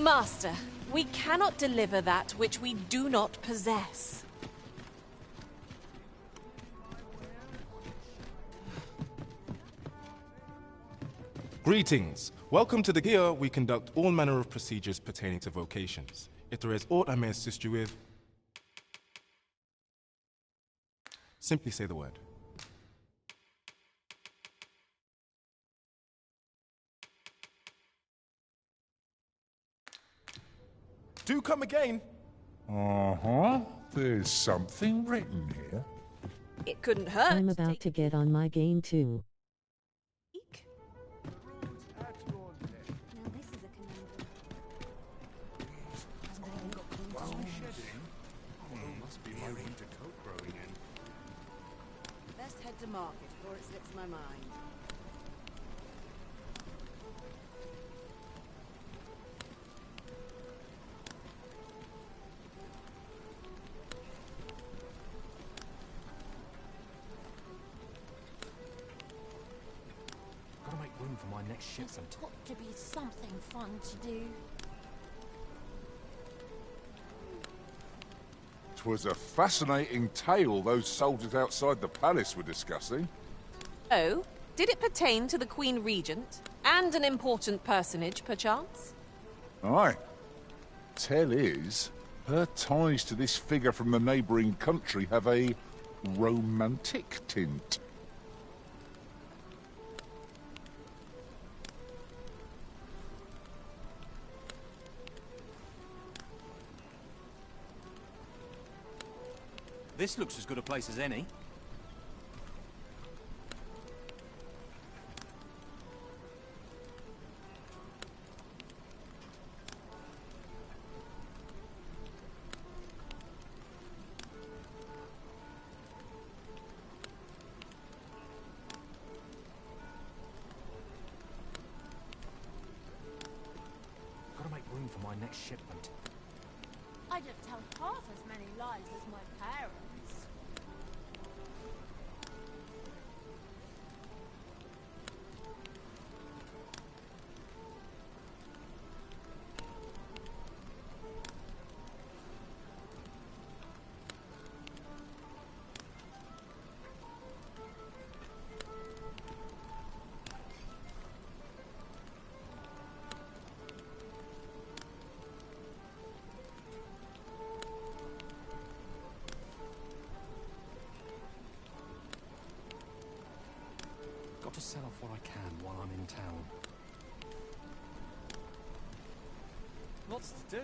Master, we cannot deliver that which we do not possess. Greetings. Welcome to the Here we conduct all manner of procedures pertaining to vocations. If there is aught I may assist you with, simply say the word. Do come again. Uh-huh. There's something written here. It couldn't hurt. I'm about to get on my game too. Eek. Now this is a conundrum. Must be my winter coat growing in. Best head to market before it slips my mind. Gotta make room for my next There's shipment. got to be something fun to do. 'Twas a fascinating tale those soldiers outside the palace were discussing. Oh, did it pertain to the Queen Regent? And an important personage, perchance? Aye. Tell is, her ties to this figure from the neighbouring country have a romantic tint. This looks as good a place as any. Gotta make room for my next shipment. I don't tell half as many lies as my parents. Got to sell off what I can while I'm in town. Lots to do,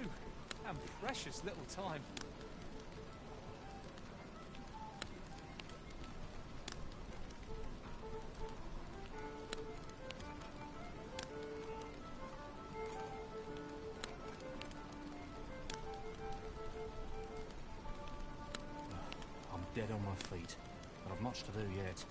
and precious little time. I'm dead on my feet, but I've much to do yet.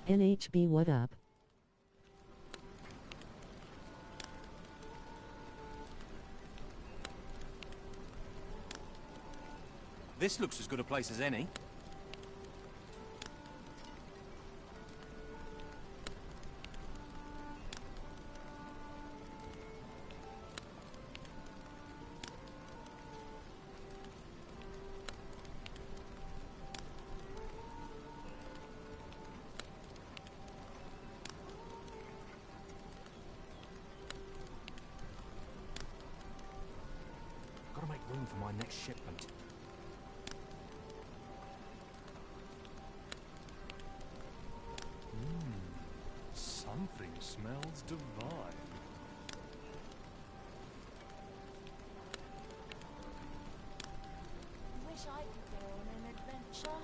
NHB, what up? This looks as good a place as any. Gotta make room for my next shipment. Something smells divine. Wish I could go on an adventure.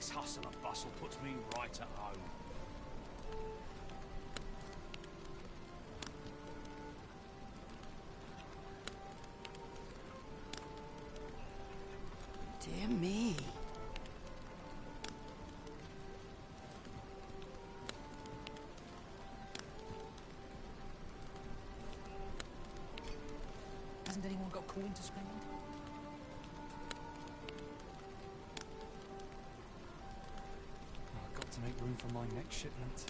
This hustle and bustle puts me right at home. Dear me. Hasn't anyone got coin to spend? I've got to make room for my next shipment.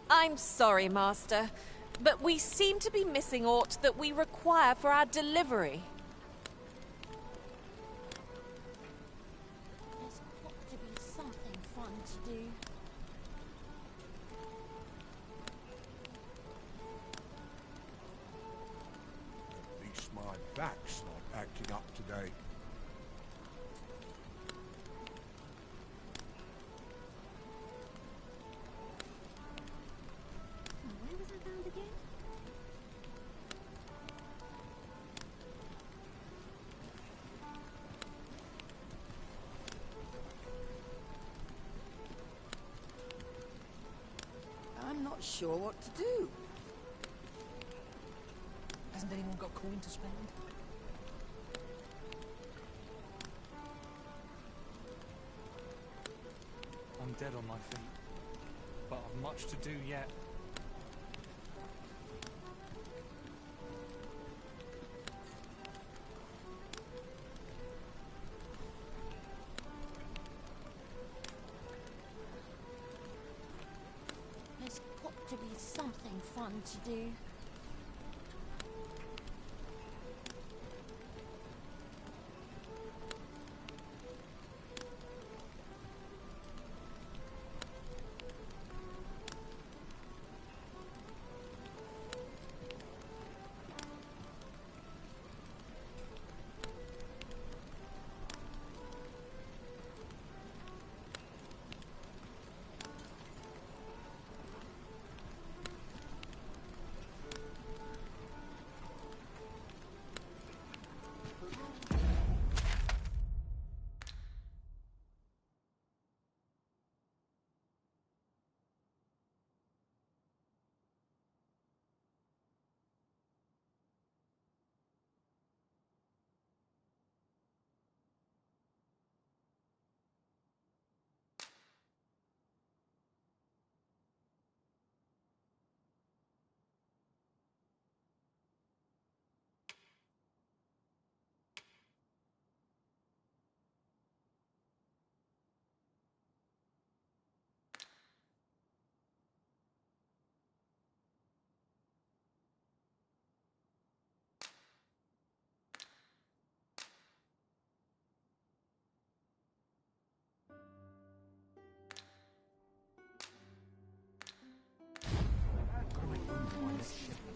I'm sorry, Master, but we seem to be missing aught that we require for our delivery. There's got to be something fun to do. At least my back's not acting up today. Where was I found again? I'm not sure what to do. Hasn't anyone got coin to spend? I'm dead on my feet, but I've much to do yet. There's got to be something fun to do.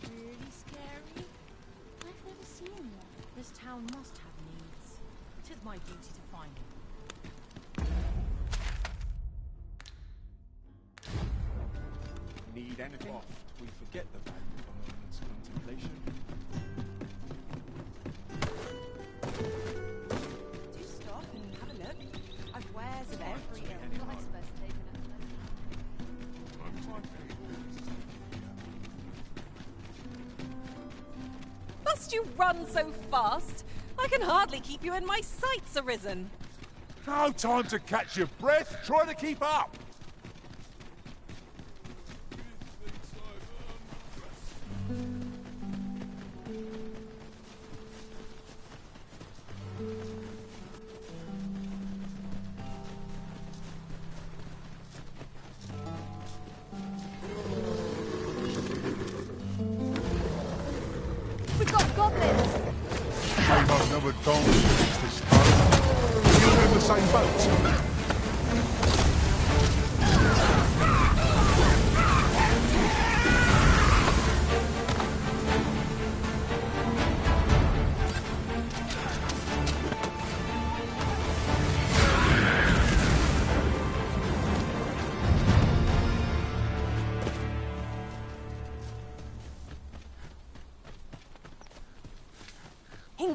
Really scary? I've never seen one. This town must have needs. 'Tis my duty to find them. Need anything? Oft we forget the value of a moment's contemplation. Do stop and have a look. I've wares of every ilk. Must you run so fast? I can hardly keep you in my sights, Arisen. No time to catch your breath. Try to keep up. We've got goblins! Came up no advantage against this time. You're in the same boat.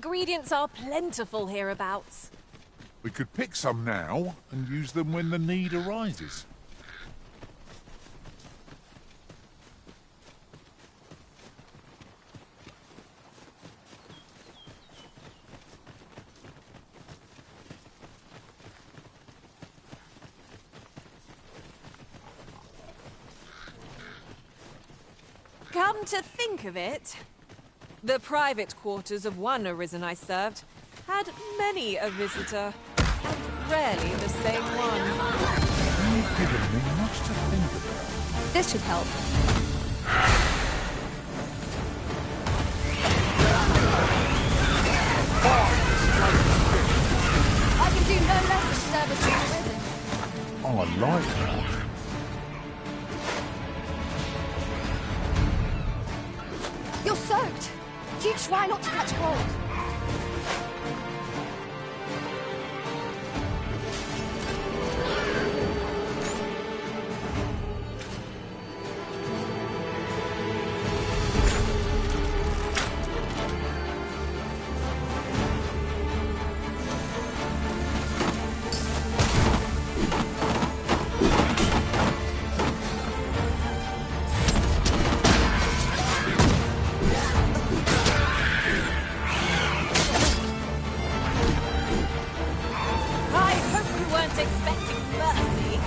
ingredients are plentiful hereabouts. We could pick some now and use them when the need arises. Come to think of it, the private quarters of one arisen I served had many a visitor, and rarely the same one. You've given me much to think about. This should help. I can do no less than service to the risen. Oh, I like that. You're soaked. Do you try not to catch cold? I hope you weren't expecting mercy.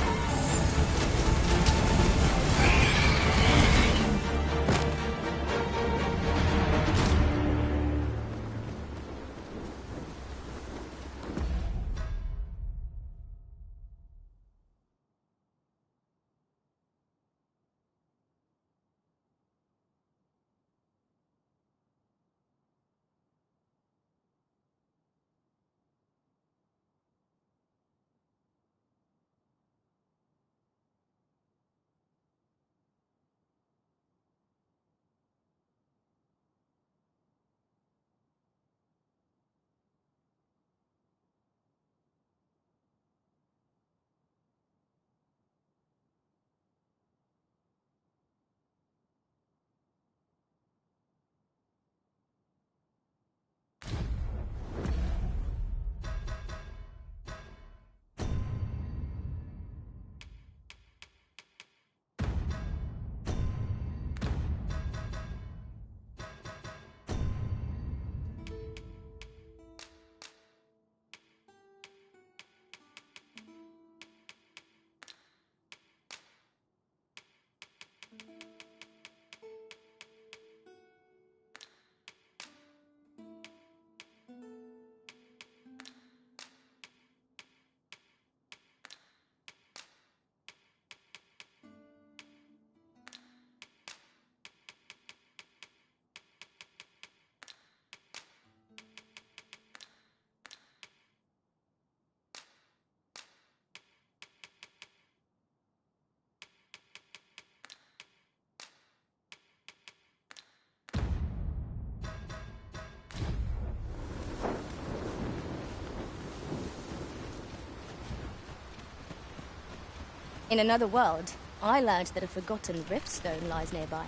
In another world, I learned that a forgotten riftstone lies nearby.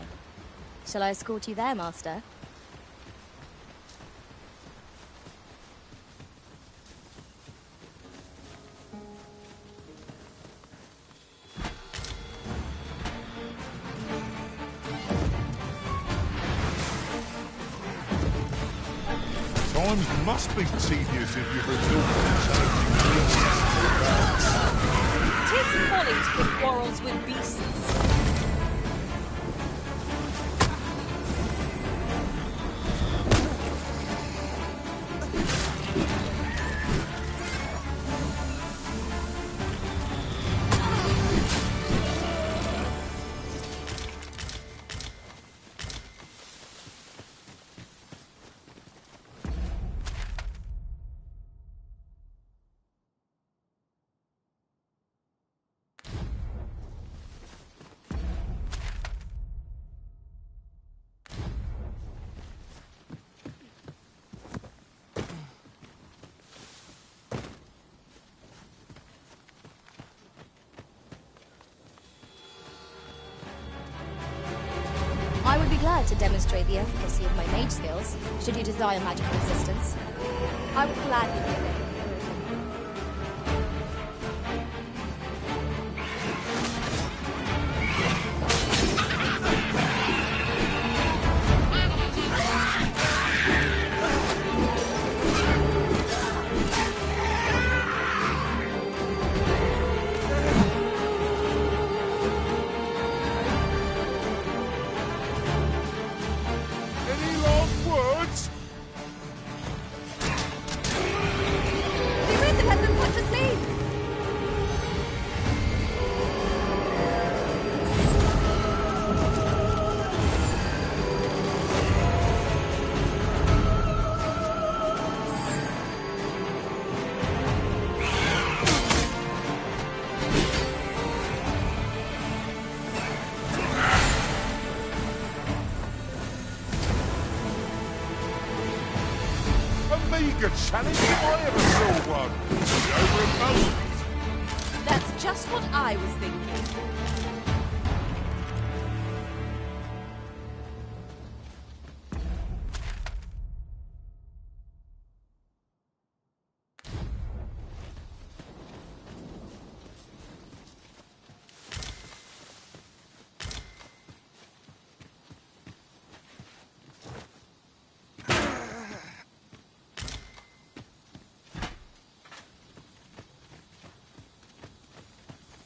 Shall I escort you there, Master? Times must be tedious if you've resorted to challenging beasts. 'Tis folly to pick quarrels with beasts. prepared to demonstrate the efficacy of my mage skills, should you desire magical assistance. I would gladly give it. Any last words? The wizard has been put to sleep! A meagre challenge if I ever saw one. Over in Melbourne. That's just what I was thinking.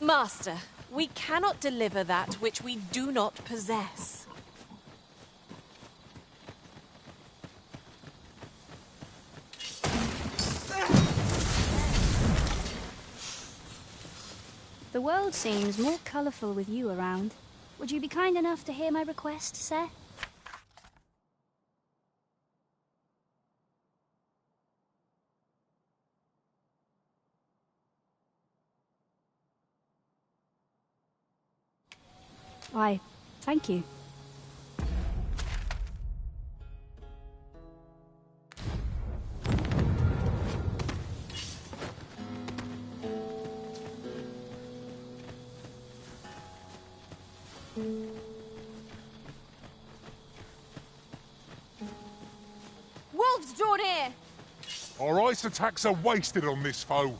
Master, we cannot deliver that which we do not possess. The world seems more colourful with you around. Would you be kind enough to hear my request, sir? Why, thank you. Wolves draw near! Our ice attacks are wasted on this foe.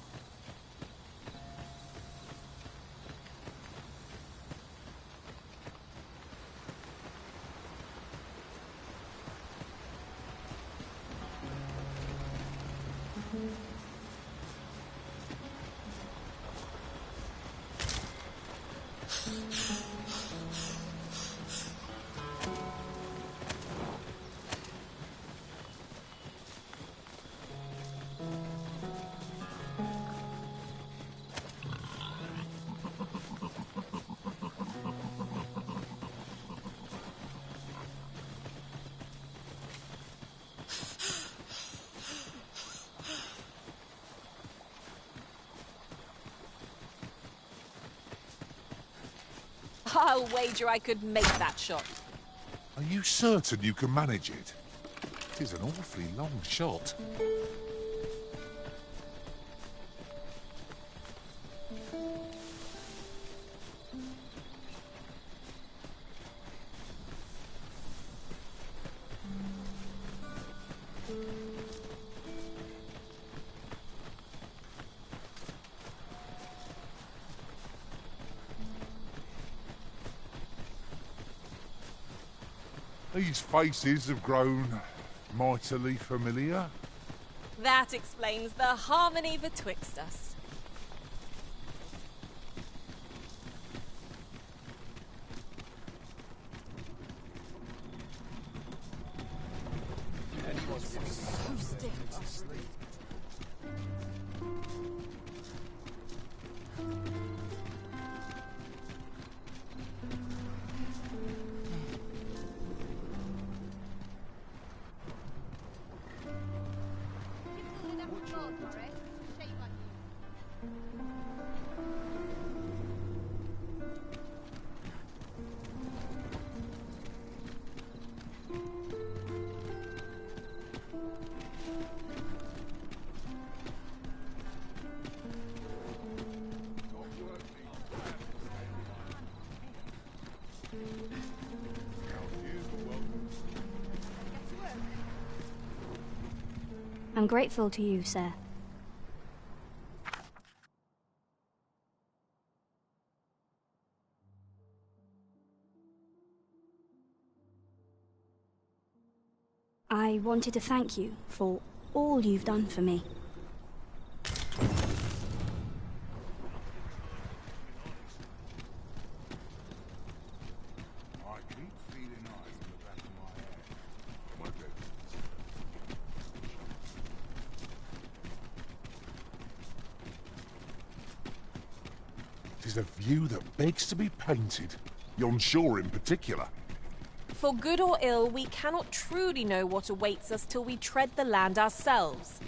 I'll wager I could make that shot. Are you certain you can manage it? It is an awfully long shot. These faces have grown mightily familiar. That explains the harmony betwixt us. So stiff. I'm grateful to you, sir. I wanted to thank you for all you've done for me. I keep feeling eyes on the back of my head. My goodness. 'Tis a view that begs to be painted. Yon shore in particular. For good or ill, we cannot truly know what awaits us till we tread the land ourselves.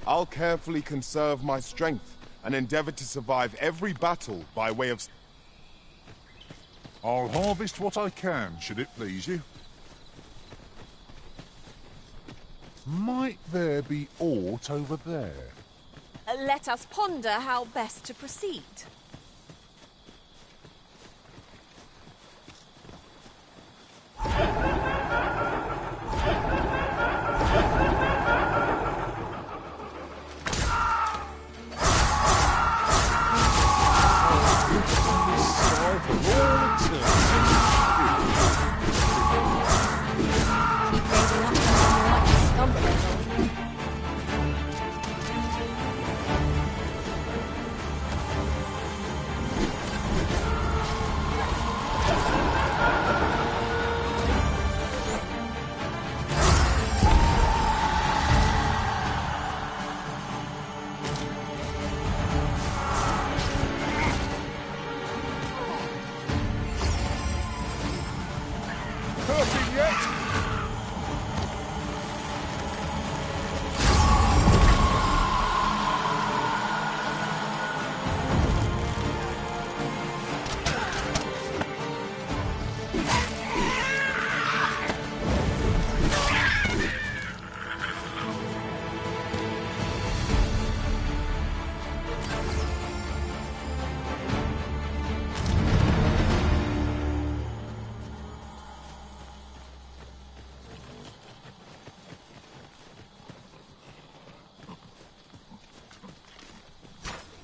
I'll carefully conserve my strength and endeavor to survive every battle by way of... I'll harvest what I can, should it please you. Might there be aught over there? Let us ponder how best to proceed.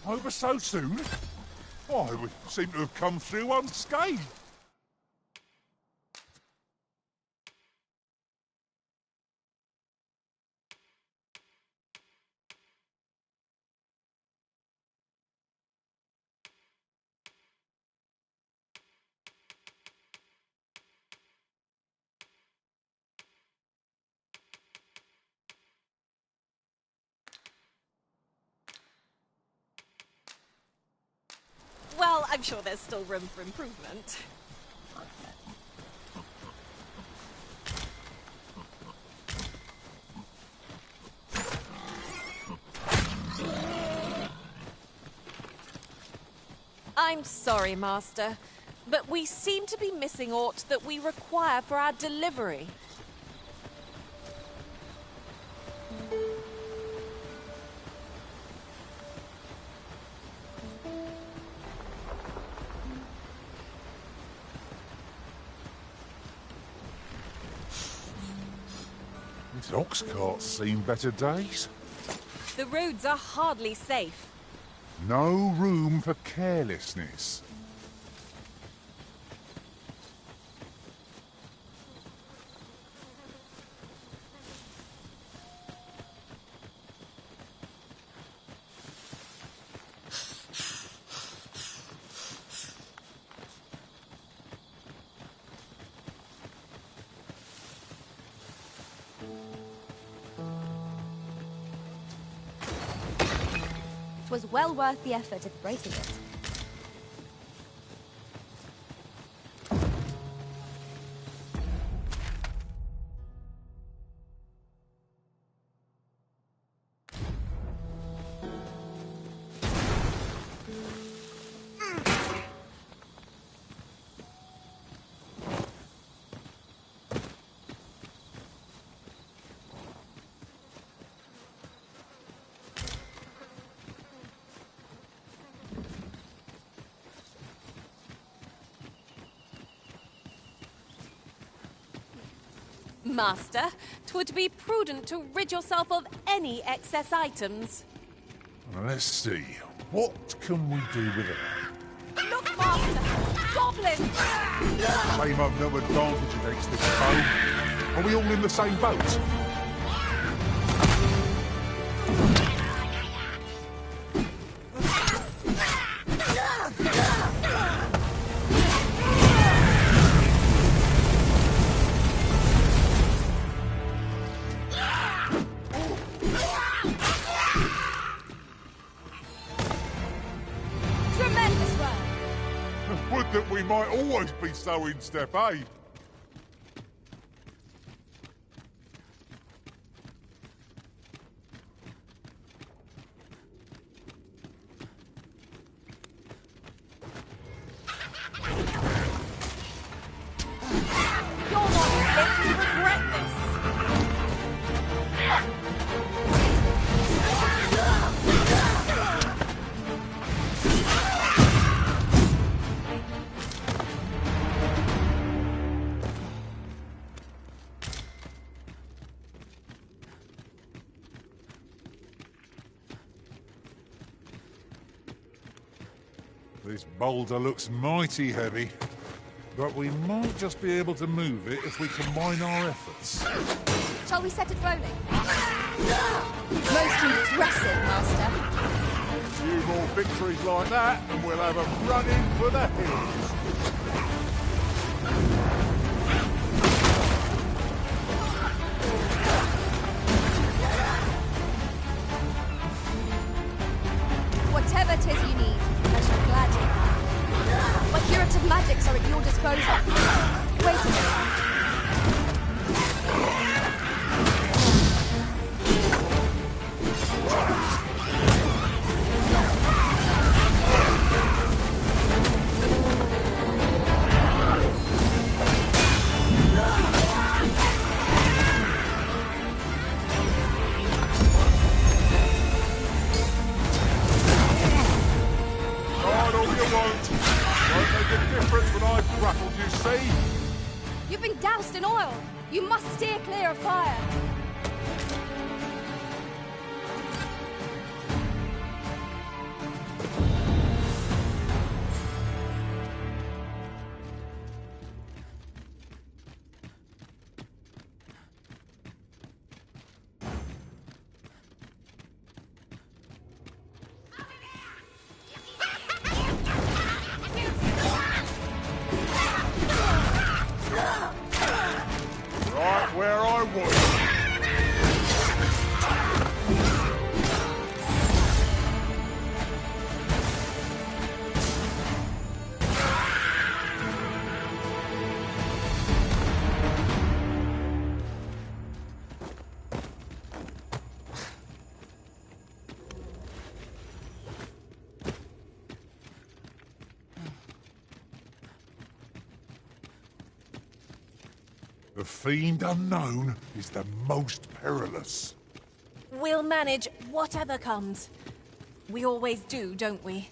Over so soon? Why, we seem to have come through unscathed. Well, I'm sure there's still room for improvement. I'm sorry, Master, but we seem to be missing aught that we require for our delivery. This ox cart's seen better days. The roads are hardly safe. No room for carelessness. Was well worth the effort of breaking it. Master, 'twould be prudent to rid yourself of any excess items. Let's see. What can we do with it? Look, Master! Goblins! Shame I've no advantage against this foe. Are we all in the same boat? Would that we might always be so in step, eh? You're not fit to regret this! This boulder looks mighty heavy, but we might just be able to move it if we combine our efforts. Shall we set it rolling? Most impressive, Master. A few more victories like that, and we'll have a run-in for the hills. Whatever it is you need, I shall gladly have. My curative magics are at your disposal. Wait a minute. You've been doused in oil. You must steer clear of fire. Right where I was. The fiend unknown is the most perilous. We'll manage whatever comes. We always do, don't we?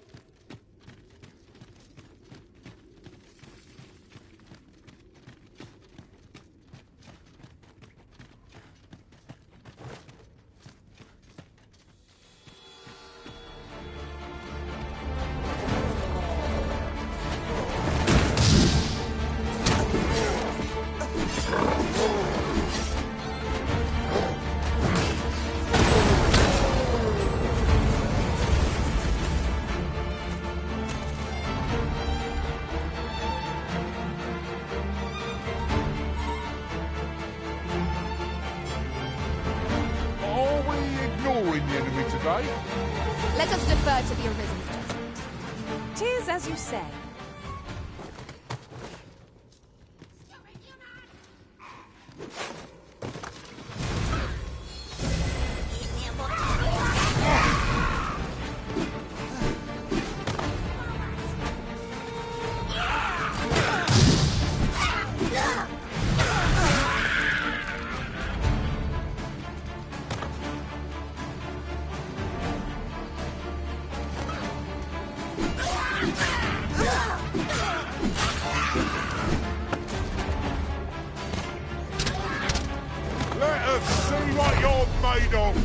Let us defer to the Arisen's judgment. 'Tis as you say. made of?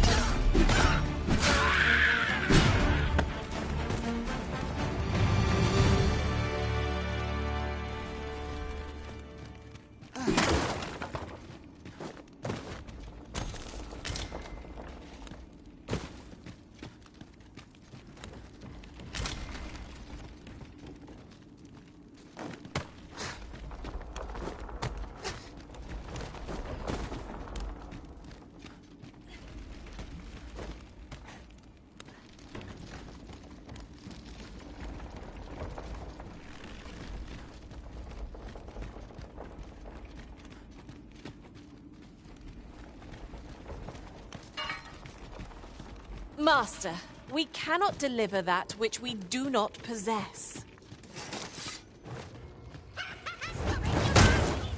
Master, we cannot deliver that which we do not possess.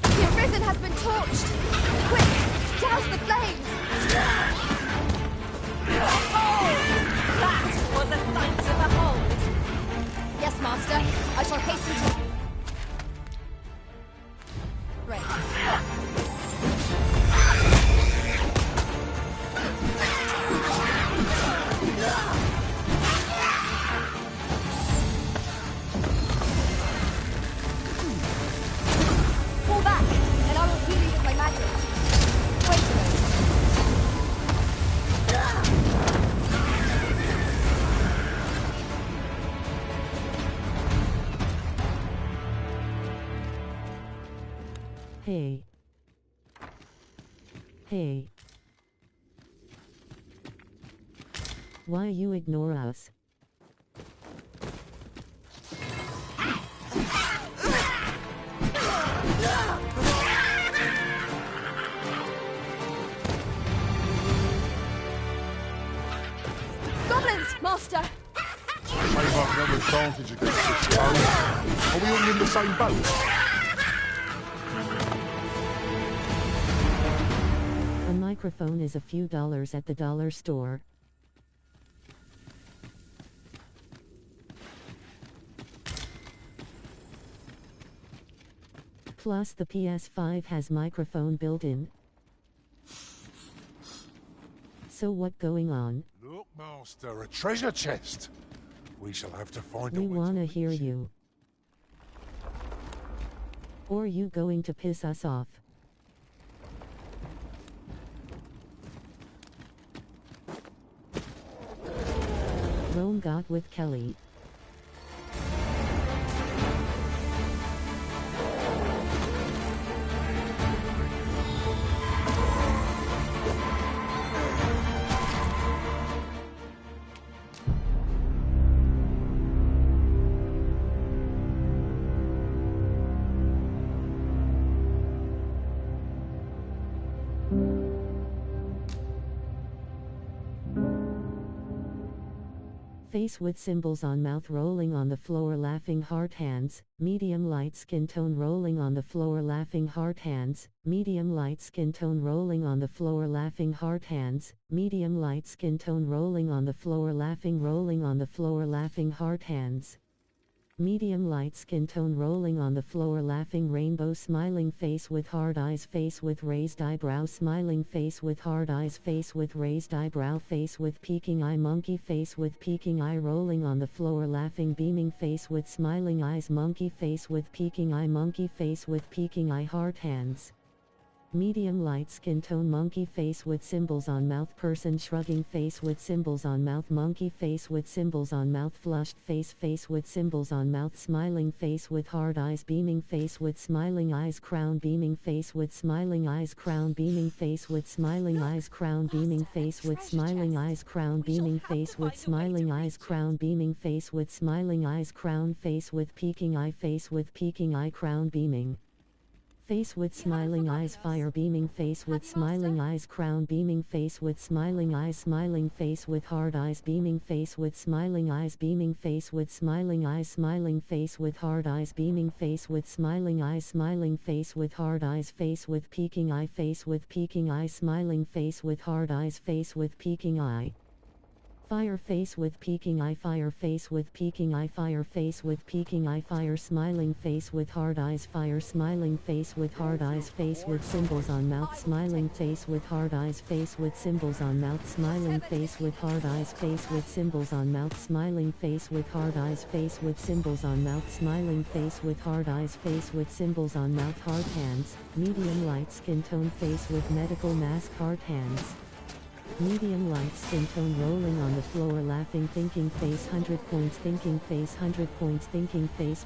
The arisen has been torched! Quick, douse the flames! That was a sight to behold! Yes, Master. I shall hasten to... Fall back, and I will heal you with my magic. Wait a moment. Hey. Hey. Why you ignore us? Goblins, Master! Maybe I can have an advantage against this foe. Are we all in the same boat? A microphone is a few dollars at the dollar store. Plus the PS5 has microphone built in. So what going on? Look, Master, a treasure chest. We shall have to find a We way wanna to hear reach it. you. Or you going to piss us off? Rome got with Kelly. Face with symbols on mouth, rolling on the floor, laughing heart hands, medium light skin tone, rolling on the floor, laughing heart hands, medium light skin tone, rolling on the floor, laughing heart hands, medium light skin tone, rolling on the floor, rolling on the floor, laughing heart hands. Medium light skin tone, rolling on the floor, laughing rainbow, smiling face with hard eyes, face with raised eyebrow, smiling face with hard eyes, face with raised eyebrow, face with peeking eye, monkey face with peeking eye, rolling on the floor, laughing beaming face with smiling eyes, monkey face with peeking eye, monkey face with peeking eye, heart hands. Medium light skin tone, monkey face with symbols on mouth, person shrugging face with symbols on mouth, monkey face with symbols on mouth, flushed face, face with symbols on mouth, smiling face with hard eyes, beaming face with smiling eyes, crown beaming face with smiling eyes, crown beaming face with smiling eyes, crown beaming face with smiling eyes, crown beaming face with smiling eyes, crown beaming face with smiling eyes, crown face with peeking eye, face with peeking eye, crown beaming face with smiling eyes, fire beaming face with smiling eyes, crown beaming face with smiling eyes, smiling face with hard eyes, beaming face with smiling eyes, beaming face with smiling eyes, smiling face with hard eyes, beaming face with smiling eyes, smiling face with hard eyes, face with peeking eye, face with peeking eye, smiling face with hard eyes, face with peeking eye. Fire face with peeking eye, fire face with peeking eye, fire face with peeking eye, fire smiling face with hard eyes, fire smiling face with hard eyes, face with symbols on mouth, smiling face with hard eyes, face with symbols on mouth, smiling face with hard eyes, face with symbols on mouth, smiling face with hard eyes, face with symbols on mouth, smiling face with hard eyes, face with symbols on mouth, hard hands, medium light skin tone, face with medical mask, hard hands. Medium light skin tone, rolling on the floor, laughing, thinking face, 100 points, thinking face, 100 points, thinking face,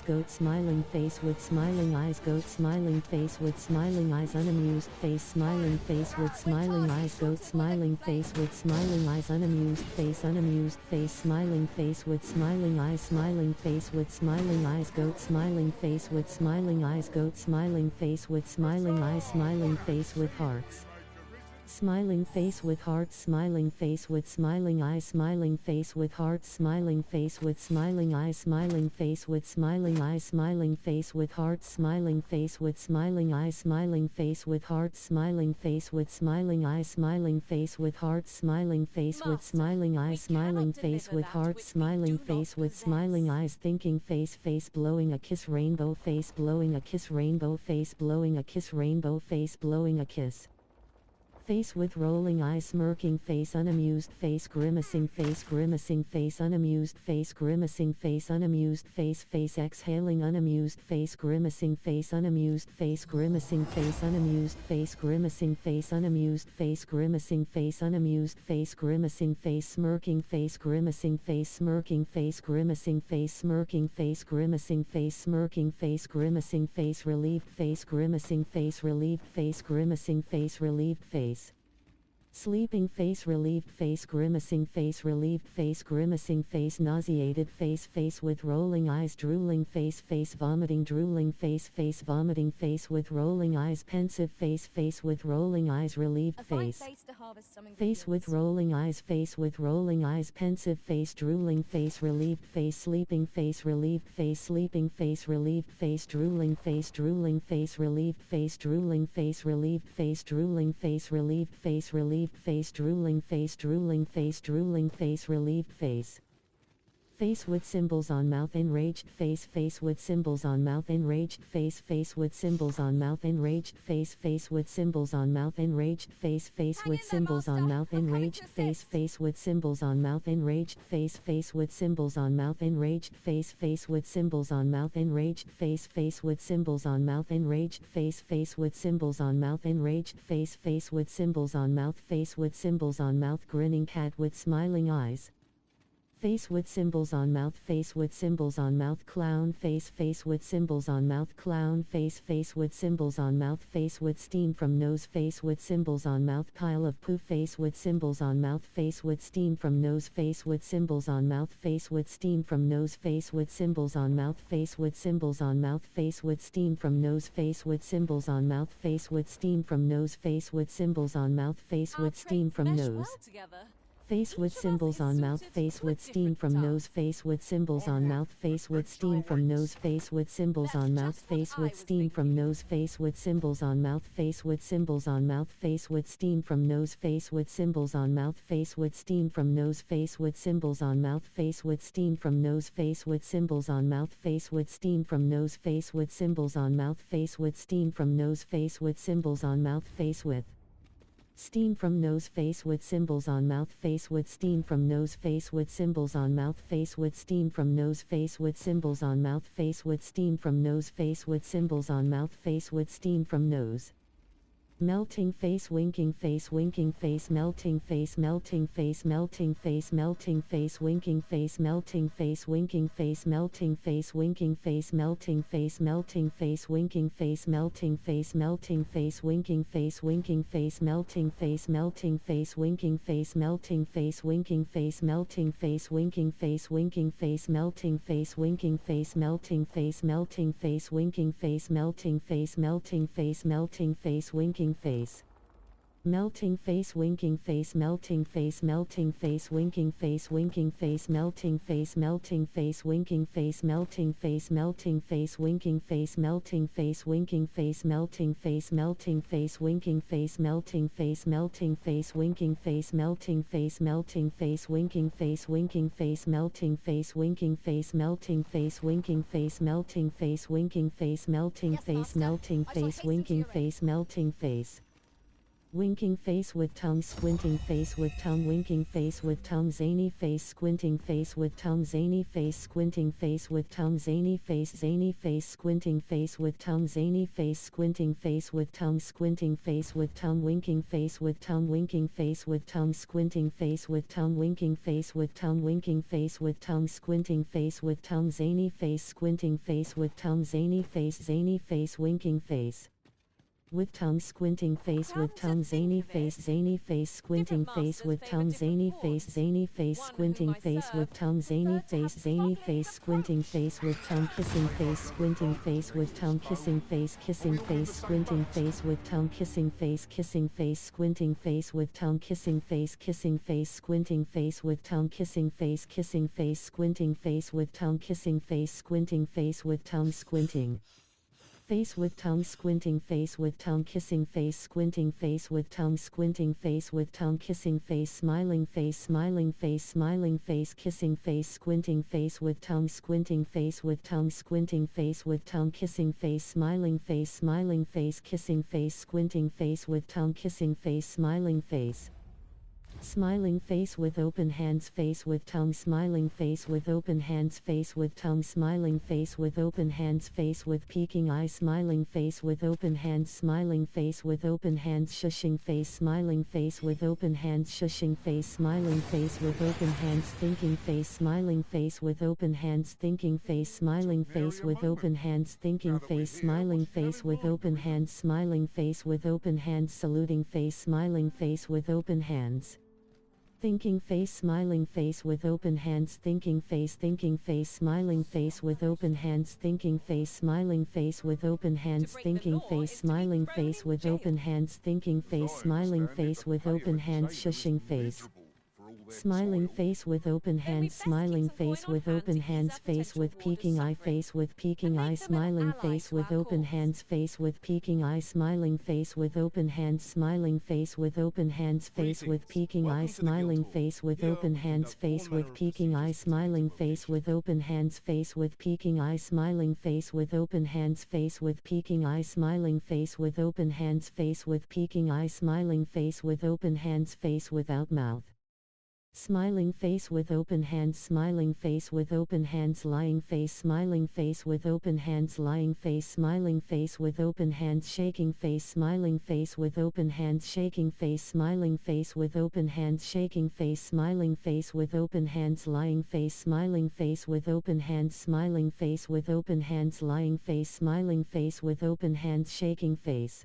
goat, smiling face with smiling eyes, goat, smiling face with smiling eyes, unamused face, smiling face with smiling eyes, goat, smiling face with smiling eyes, unamused face, smiling face with smiling eyes, smiling face with smiling eyes, goat, smiling face with smiling eyes, goat, smiling face with smiling eyes, smiling face with hearts. Smiling face with hearts, smiling face with smiling eyes, smiling face with hearts, smiling face with smiling eyes, smiling face with smiling eyes, smiling face with hearts, smiling face with smiling eyes, smiling face with hearts, smiling face with smiling eyes, smiling face with hearts, smiling face with smiling eyes, smiling face with hearts, smiling face with smiling eyes, thinking face, face blowing a kiss, rainbow face blowing a kiss, rainbow face blowing a kiss, rainbow face blowing a kiss. Face with rolling eyes, smirking face, unamused face, grimacing face, unamused face, grimacing face, unamused face, face exhaling, unamused face, grimacing face, unamused face, grimacing face, unamused face, grimacing face, unamused face, grimacing face, unamused face, grimacing face, smirking face, grimacing face, smirking face, grimacing face, smirking face, grimacing face, smirking face, grimacing face, relieved face, grimacing face, relieved face, grimacing face, relieved face. Sleeping face, relieved face, grimacing face, relieved face, grimacing face, nauseated face, face with rolling eyes, drooling face, face vomiting, drooling face, face vomiting face with rolling eyes, pensive face, face with rolling eyes, relieved face. Face with rolling eyes, face with rolling eyes, pensive face, drooling face, relieved face, sleeping face, relieved face, sleeping face, relieved face, drooling face, relieved face, drooling face, relieved face, drooling face, relieved face, relieved face, drooling face, drooling face, drooling face, relieved face. Face with symbols on mouth, enraged face, face with symbols on mouth, enraged face, face with symbols on mouth, enraged face, face with symbols on mouth, enraged face, face with symbols on mouth, enraged face, face with symbols on mouth, enraged face, face with symbols on mouth, enraged face, face with symbols on mouth, enraged face, face with symbols on mouth, enraged face, face with symbols on mouth, enraged face, face with symbols on mouth, face with symbols on mouth, grinning cat with smiling eyes. Face with symbols on mouth, face with symbols on mouth, clown face, face with symbols on mouth, clown face, face with symbols on mouth, face with steam from nose, face with symbols on mouth, pile of poo, face with symbols on mouth, face with steam from nose, face with symbols on mouth, face with steam from nose, face with symbols on mouth, face with symbols on mouth, face with steam from nose, face with symbols on mouth, face with steam from nose, face with symbols on mouth, face with steam from nose. Face with symbols on mouth, face with steam from nose, face with symbols on mouth, face with steam from nose, face with symbols on mouth, face with steam from nose, face with symbols on mouth, face with symbols on mouth, face with steam from nose, face with symbols on mouth, face with steam from nose, face with symbols on mouth, face with steam from nose, face with symbols on mouth, face with steam from nose, face with symbols on mouth, face with steam from nose, face with symbols on mouth, face with steam from nose, face with symbols on mouth, face with steam from nose, face with symbols on mouth, face with steam from nose, face with symbols on mouth, face with steam from nose, face with symbols on mouth, face with steam from nose. Melting face, winking face, winking face, melting face, melting face, melting face, melting face, winking face, melting face, winking face, melting face, winking face, melting face, melting face, winking face, melting face, melting face, winking face, winking face, melting face, melting face, winking face, melting face, winking face, melting face, winking face, winking face, melting face, winking face, melting face, melting face, winking face, melting face, melting face, melting face, winking face. Melting face, winking face, melting face, melting face, winking face, winking face, melting face, melting face, winking face, melting face, melting face, winking face, melting face, winking face, melting face, melting face, winking face, melting face, melting face, winking face, melting face, melting face, winking face, winking face, melting face, winking face, melting face, winking face, melting face, winking face, melting face, melting face, winking face, melting face. Winking face with tongue, squinting face with tongue, winking face with tongue, zany face, squinting face with tongue, zany face, squinting face with tongue, zany face, squinting face with tongue, zany face, squinting face with tongue, squinting face with tongue, winking face with tongue, winking face with tongue, squinting face with tongue, winking face with tongue, winking face with tongue, squinting face with tongue, zany face, squinting face with tongue, zany face, winking face. With tongue, squinting face with tongue, zany face, squinting face with tongue, zany face, squinting face with tongue, zany face, squinting face with tongue, kissing face, squinting face with tongue, kissing face, squinting face with tongue, kissing face, squinting face with tongue, kissing face, squinting face with tongue, kissing face, squinting face with tongue, kissing face, squinting face with tongue, squinting face with tongue, squinting face with tongue, kissing face, squinting face with tongue, squinting face with tongue, kissing face, smiling face, smiling face, smiling face, kissing face, squinting face with tongue, squinting face with tongue, squinting face with tongue, kissing face, smiling face, kissing face, squinting face with tongue, kissing face, smiling face. Smiling face with open hands, face with tongue, smiling face with open hands, face with tongue, smiling face with open hands, face with peeking eyes, smiling face with open hands, smiling face with open hands, shushing face, smiling face with open hands, shushing face, smiling face with open hands, thinking face, smiling face with open hands, thinking face, smiling face with open hands, thinking face, smiling face with open hands, smiling face with open hands, saluting face, smiling face with open hands. Thinking face, smiling face with open hands, thinking face, smiling face with open hands, thinking face, smiling face with open hands, thinking face, smiling face with open hands, thinking face, smiling face with open hands, shushing face. Smiling face with open hands, smiling face with open hands, face with peeking eye, face with peeking eye, smiling face with open hands, face with peeking eye, smiling face with open hands, smiling face with open hands, face with peeking eye, smiling face with open hands, face with peeking eye, smiling face with open hands, face with peeking eye, smiling face with open hands, face with peeking eye, smiling face with open hands, face with peeking eye, smiling face with open hands, face without mouth. Smiling face with open hands, smiling face with open hands, lying face, smiling face with open hands, lying face, smiling face with open hands, shaking face, smiling face with open hands, shaking face, smiling face with open hands, shaking face, smiling face with open hands, lying face, smiling face with open hands, smiling face with open hands, lying face, smiling face with open hands, shaking face.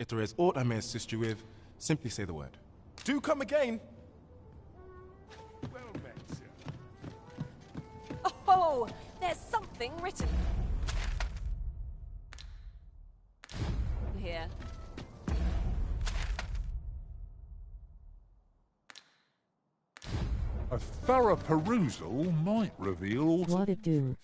If there is aught I may assist you with, simply say the word. Do come again. Well met, sir. Oh, there's something written here. A thorough perusal might reveal all What it do?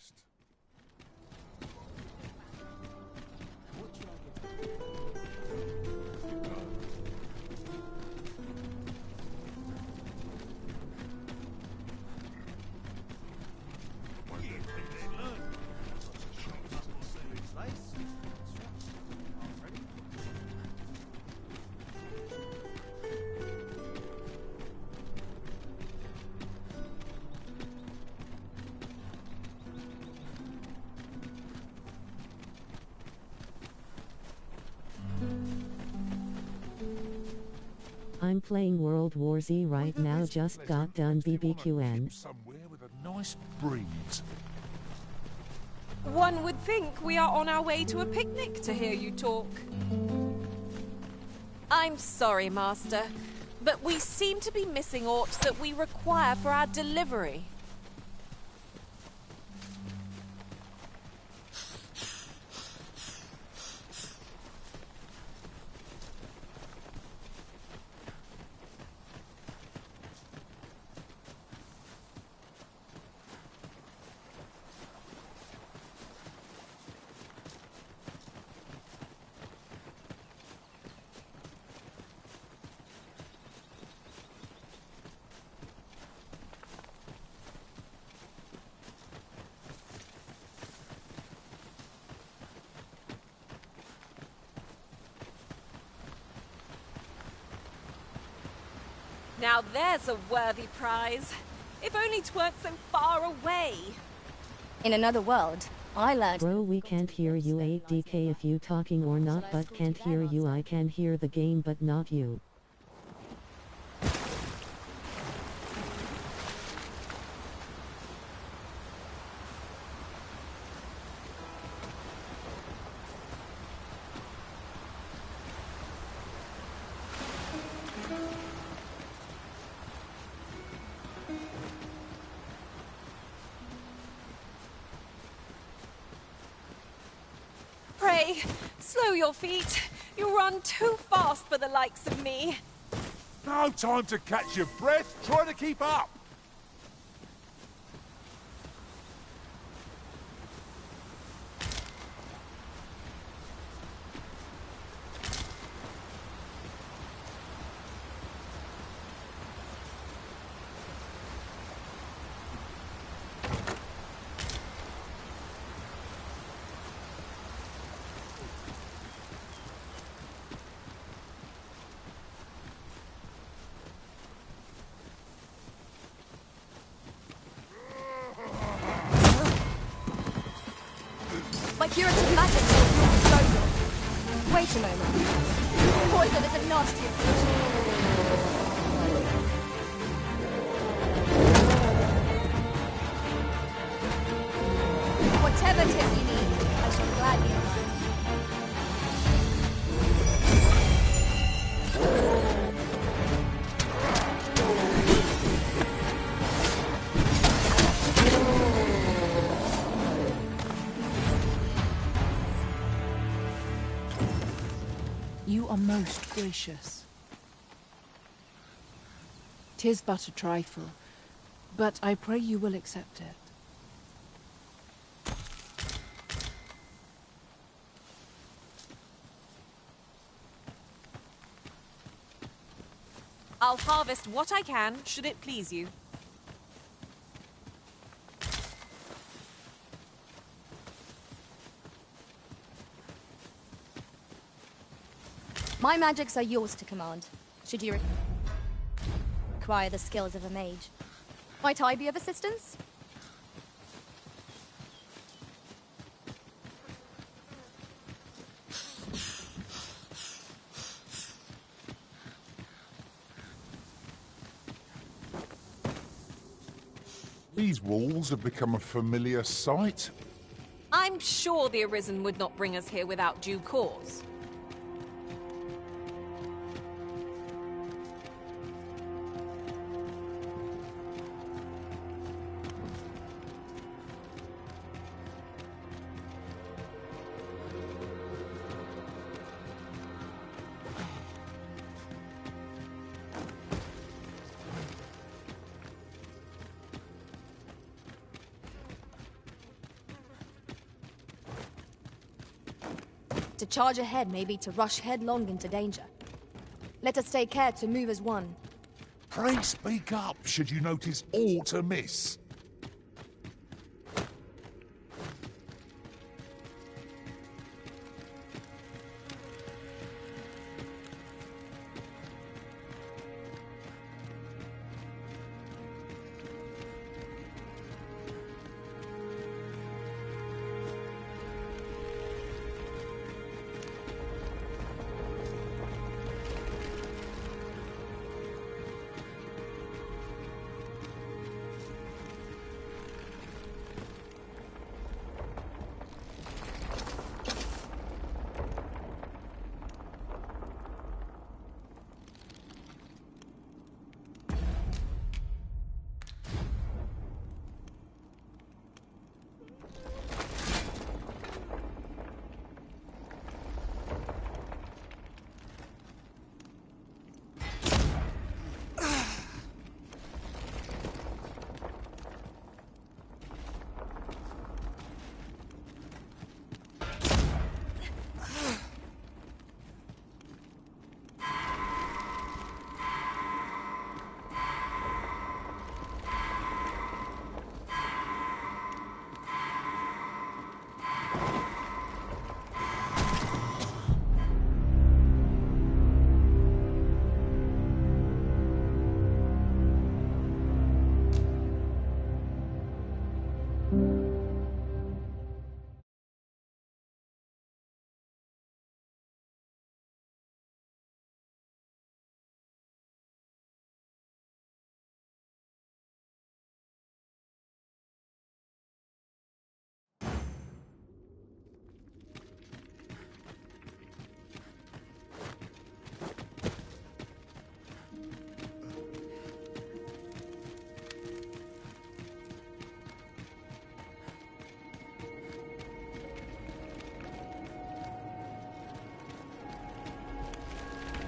I'm playing World War Z right now, just got done BBQN. Somewhere with a nice breeze. One would think we are on our way to a picnic to hear you talk. I'm sorry, Master, but we seem to be missing aught that we require for our delivery. Now there's a worthy prize. If only 'tweren't so far away. In another world, I learned. Bro, we can't hear you 8DK if you talking or not, but can't hear you. I can hear the game but not you. Pray, slow your feet. You run too fast for the likes of me. No time to catch your breath. Try to keep up. My curative magic is at your disposal. Wait a moment. Poison is a nasty affliction. Whatever it is you need, I shall gladly oblige. You are most gracious. 'Tis but a trifle, but I pray you will accept it. I'll harvest what I can, should it please you. My magics are yours to command, should you require the skills of a mage. Might I be of assistance? These walls have become a familiar sight. I'm sure the Arisen would not bring us here without due cause. To charge ahead may be to rush headlong into danger. Let us take care to move as one. Pray speak up should you notice aught amiss.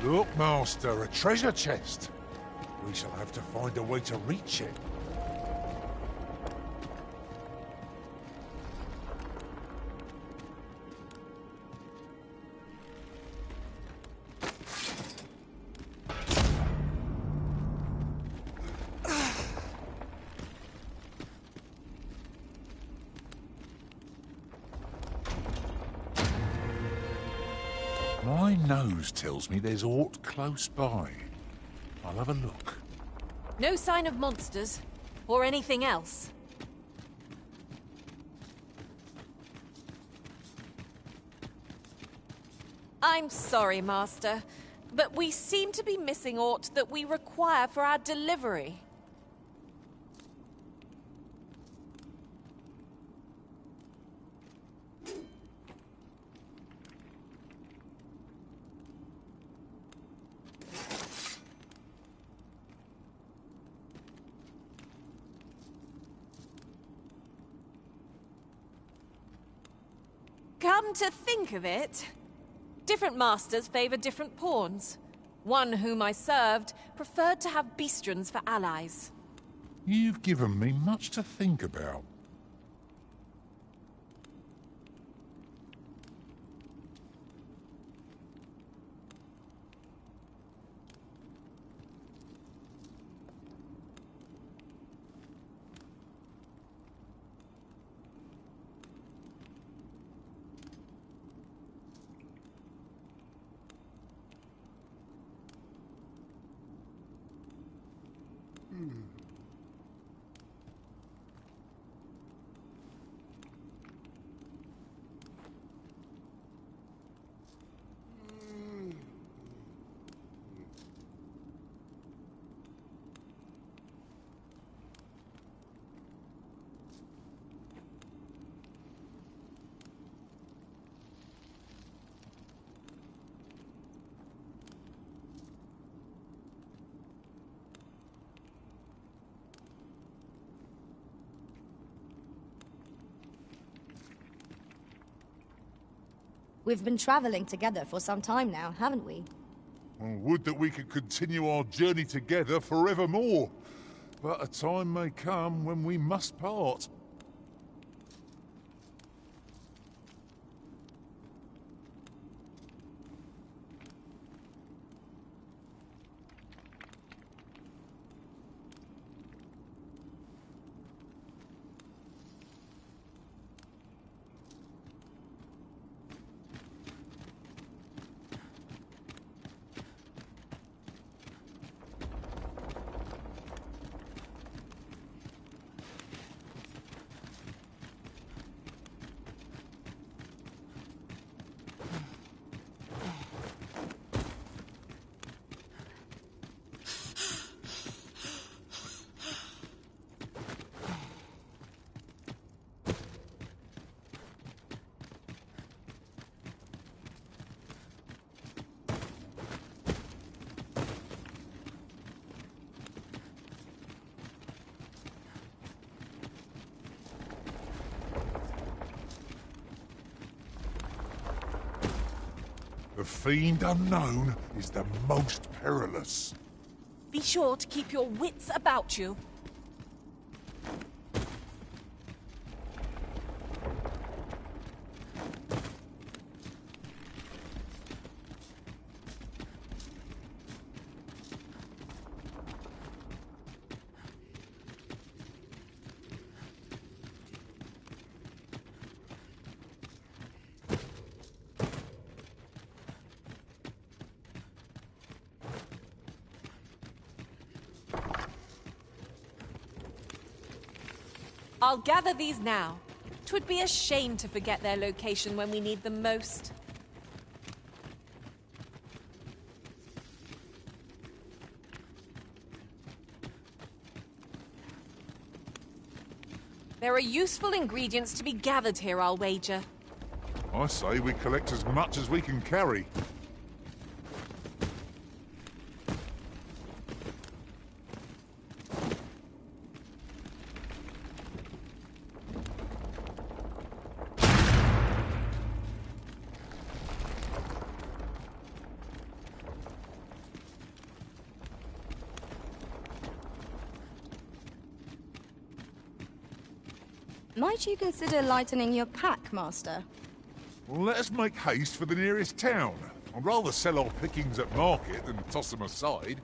Look, Master, a treasure chest. We shall have to find a way to reach it. My nose tells me there's aught close by. I'll have a look. No sign of monsters, or anything else. I'm sorry, Master, but we seem to be missing aught that we require for our delivery. Come to think of it, different masters favor different pawns. One whom I served preferred to have beastrons for allies. You've given me much to think about. We've been traveling together for some time now, haven't we? Well, would that we could continue our journey together forevermore. But a time may come when we must part. The fiend unknown is the most perilous. Be sure to keep your wits about you. I'll gather these now. 'Twould be a shame to forget their location when we need them most. There are useful ingredients to be gathered here, I'll wager. I say we collect as much as we can carry. Might you consider lightening your pack, Master? Well, let us make haste for the nearest town. I'd rather sell our pickings at market than toss them aside.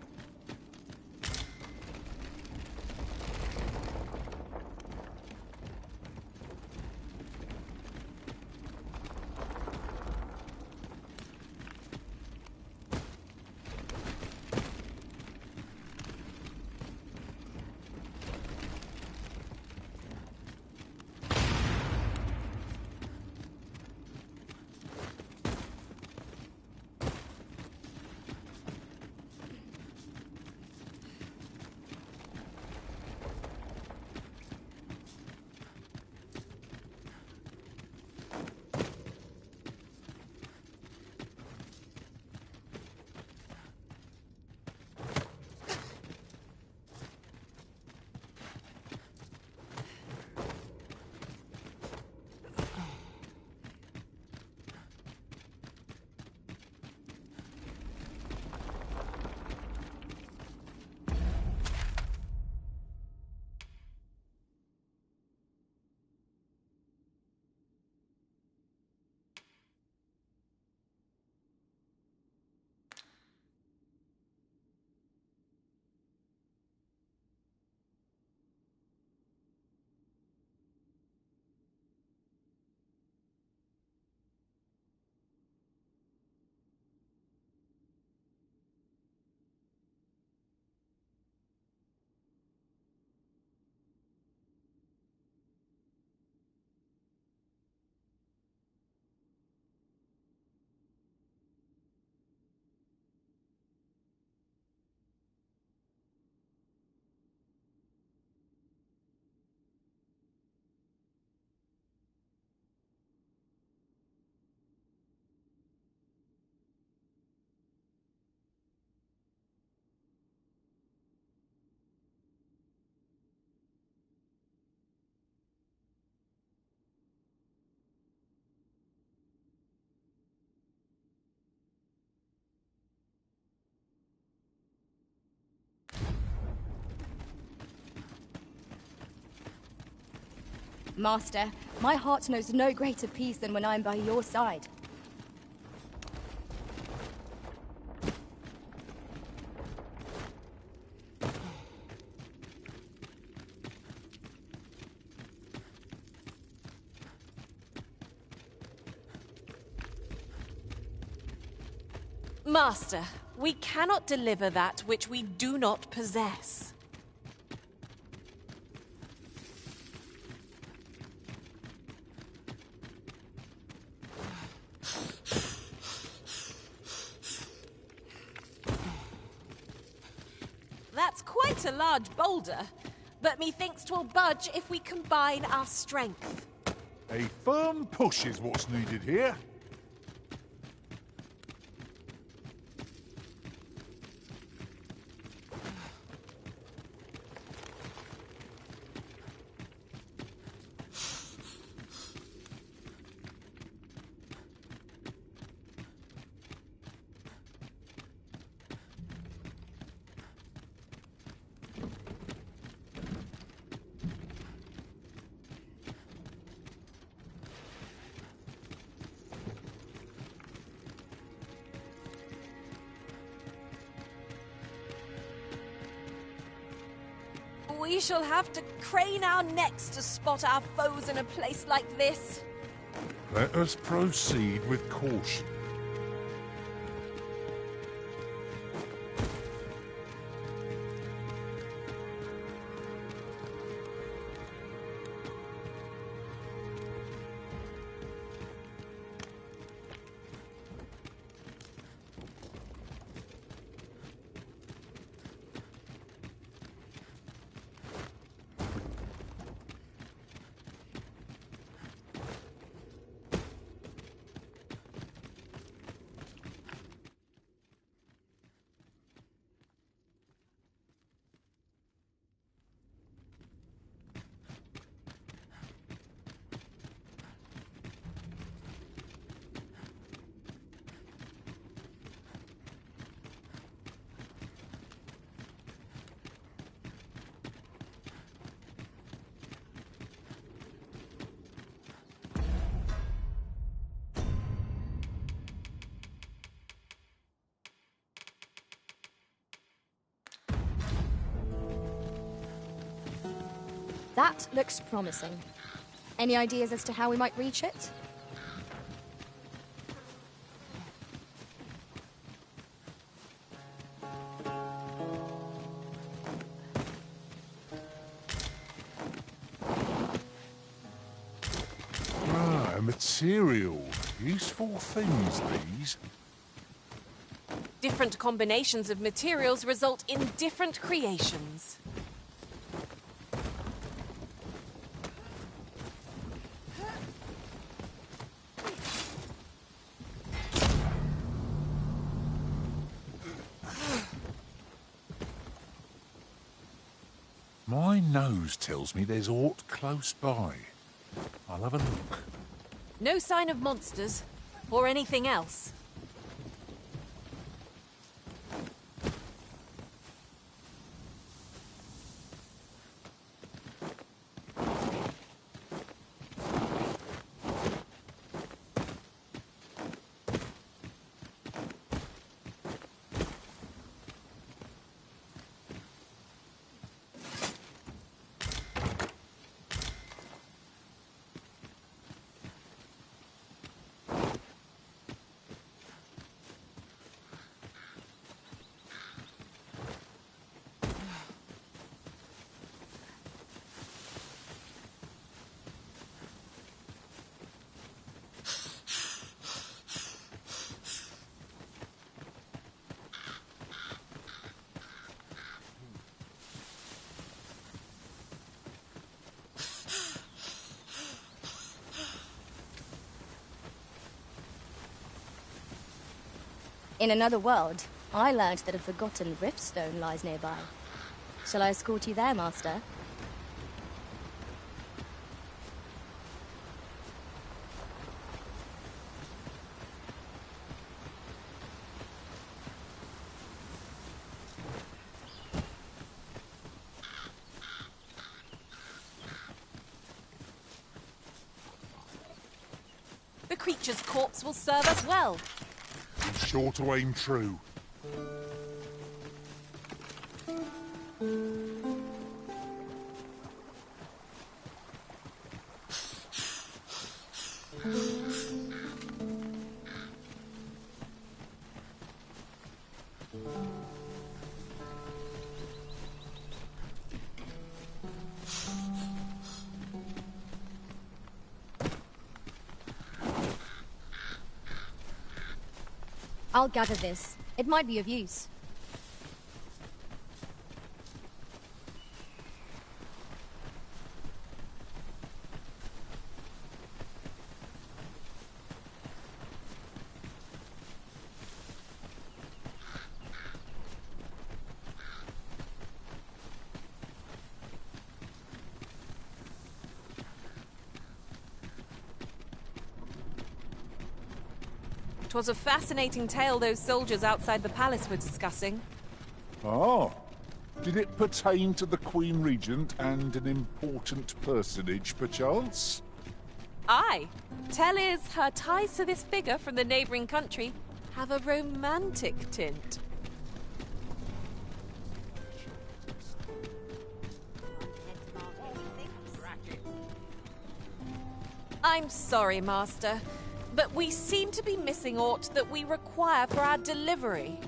Master, my heart knows no greater peace than when I am by your side. Master, we cannot deliver that which we do not possess. That's quite a large boulder, but methinks 'twill budge if we combine our strength. A firm push is what's needed here. We shall have to crane our necks to spot our foes in a place like this. Let us proceed with caution. That looks promising. Any ideas as to how we might reach it? Ah, material. Useful things, these. Different combinations of materials result in different creations. My nose tells me there's aught close by. I'll have a look. No sign of monsters, or anything else. In another world, I learned that a forgotten riftstone lies nearby. Shall I escort you there, Master? The creature's corpse will serve us well. Be sure to aim true. I'll gather this. It might be of use. Twas a fascinating tale those soldiers outside the palace were discussing. Ah. Did it pertain to the Queen Regent and an important personage, perchance? Aye. Tell is her ties to this figure from the neighbouring country have a romantic tint. I'm sorry, Master, but we seem to be missing aught that we require for our delivery.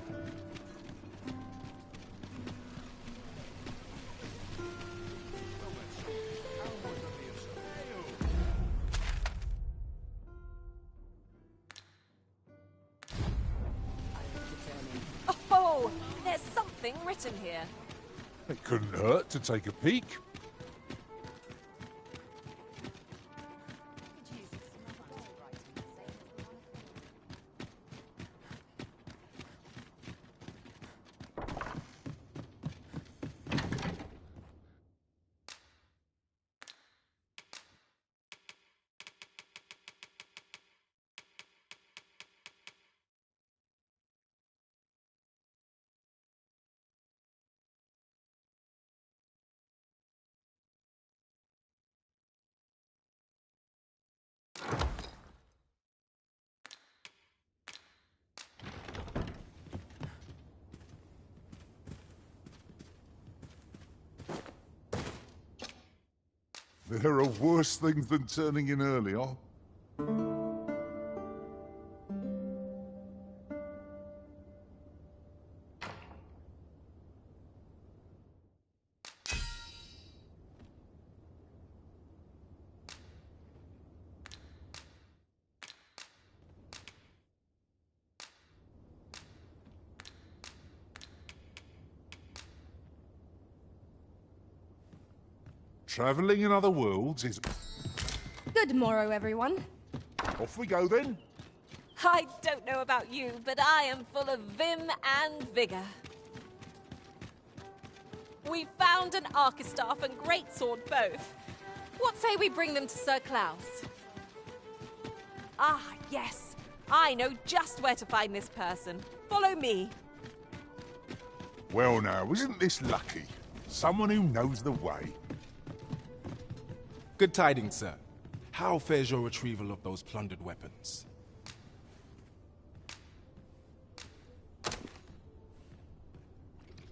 Oh, there's something written here. It couldn't hurt to take a peek. There are worse things than turning in early, huh? Travelling in other worlds is... Good morrow, everyone. Off we go then. I don't know about you, but I am full of vim and vigour. We found an Archistaff and Greatsword both. What say we bring them to Sir Klaus? Ah, yes. I know just where to find this person. Follow me. Well now, isn't this lucky? Someone who knows the way. Good tidings, sir. How fares your retrieval of those plundered weapons?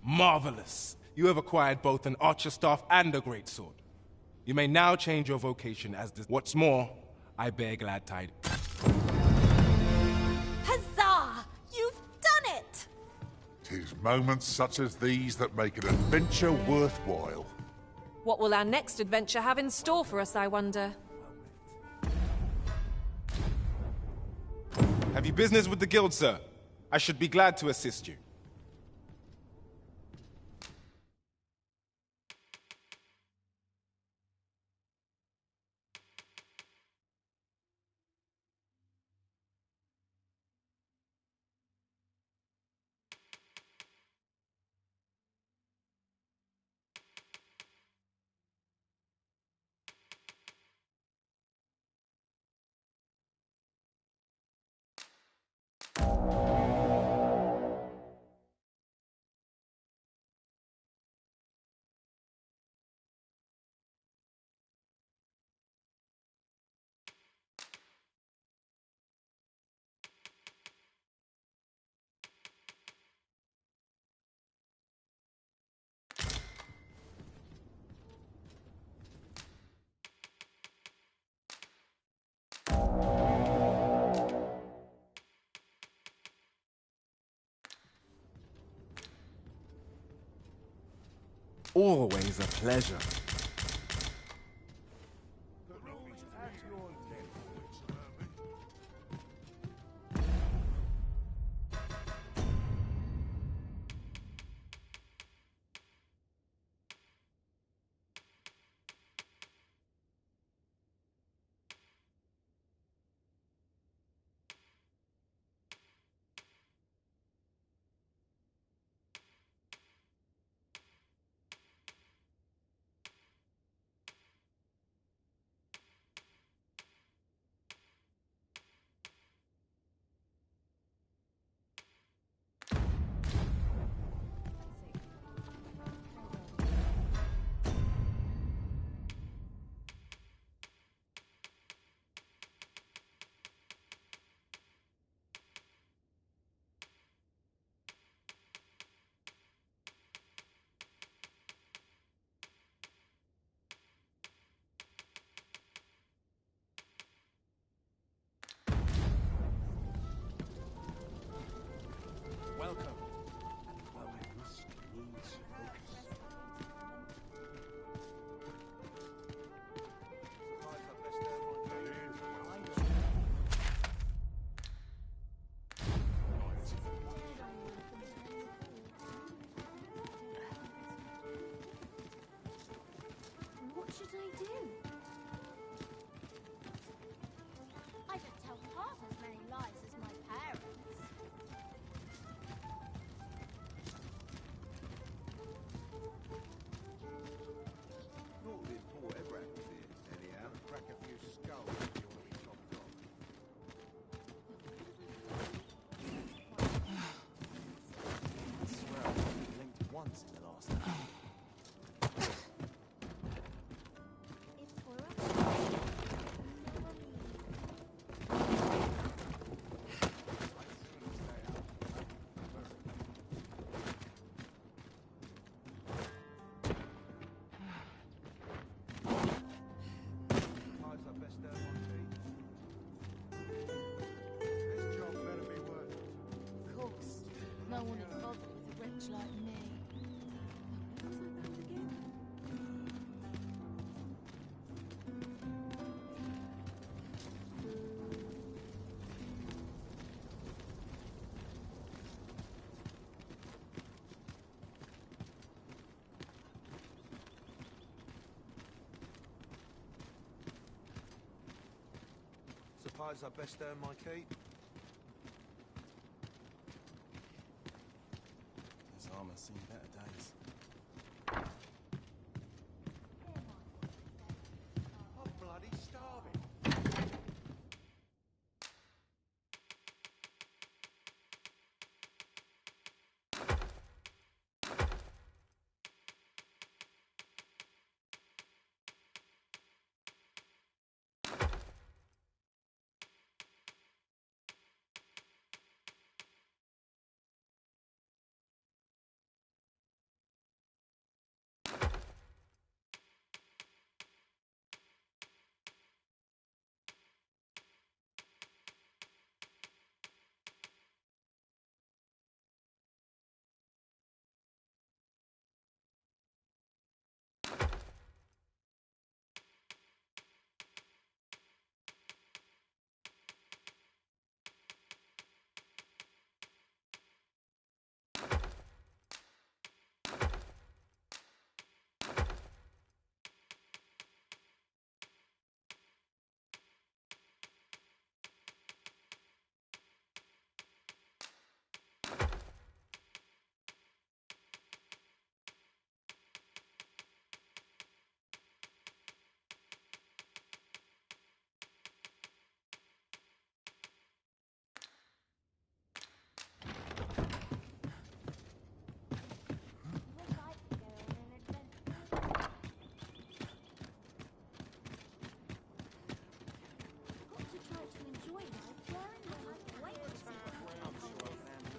Marvelous! You have acquired both an archer staff and a greatsword. You may now change your vocation as the... What's more, I bear glad tidings. Huzzah! You've done it! 'Tis moments such as these that make an adventure worthwhile. What will our next adventure have in store for us, I wonder? Have you business with the guild, sir? I should be glad to assist you. Always a pleasure. No one is bothered with a wretch like me. Suppose I best earn my keep. This armor's seen better days. I'm bloody starving.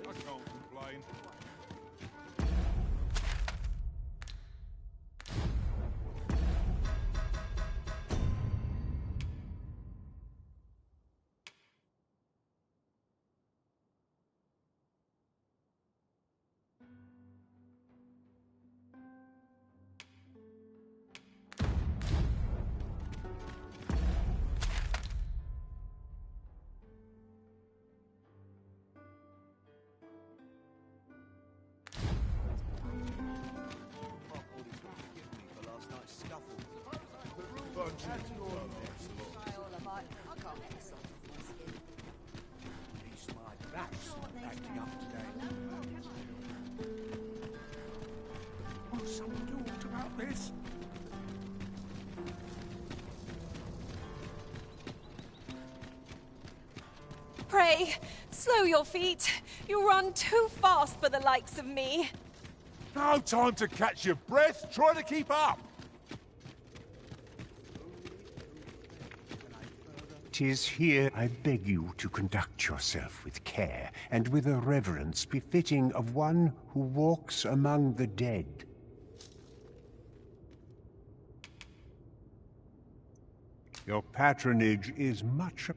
I can't complain. Will someone do what about this? Pray, slow your feet. You run too fast for the likes of me. No time to catch your breath. Try to keep up. 'Tis here I beg you to conduct yourself with care, and with a reverence befitting of one who walks among the dead. Your patronage is much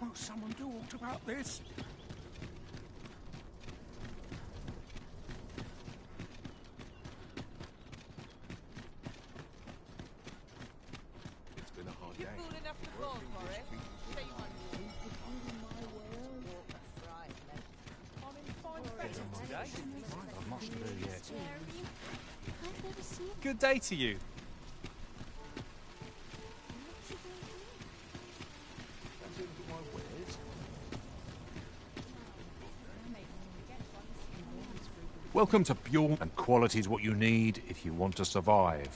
Will someone do what about this? It's been a hard You're day. fool enough to fall for it. Shame on you. I'm in fine fettle today. I've much to do yet. I've never seen Good day to you. Welcome to Bjorn, and quality's what you need if you want to survive.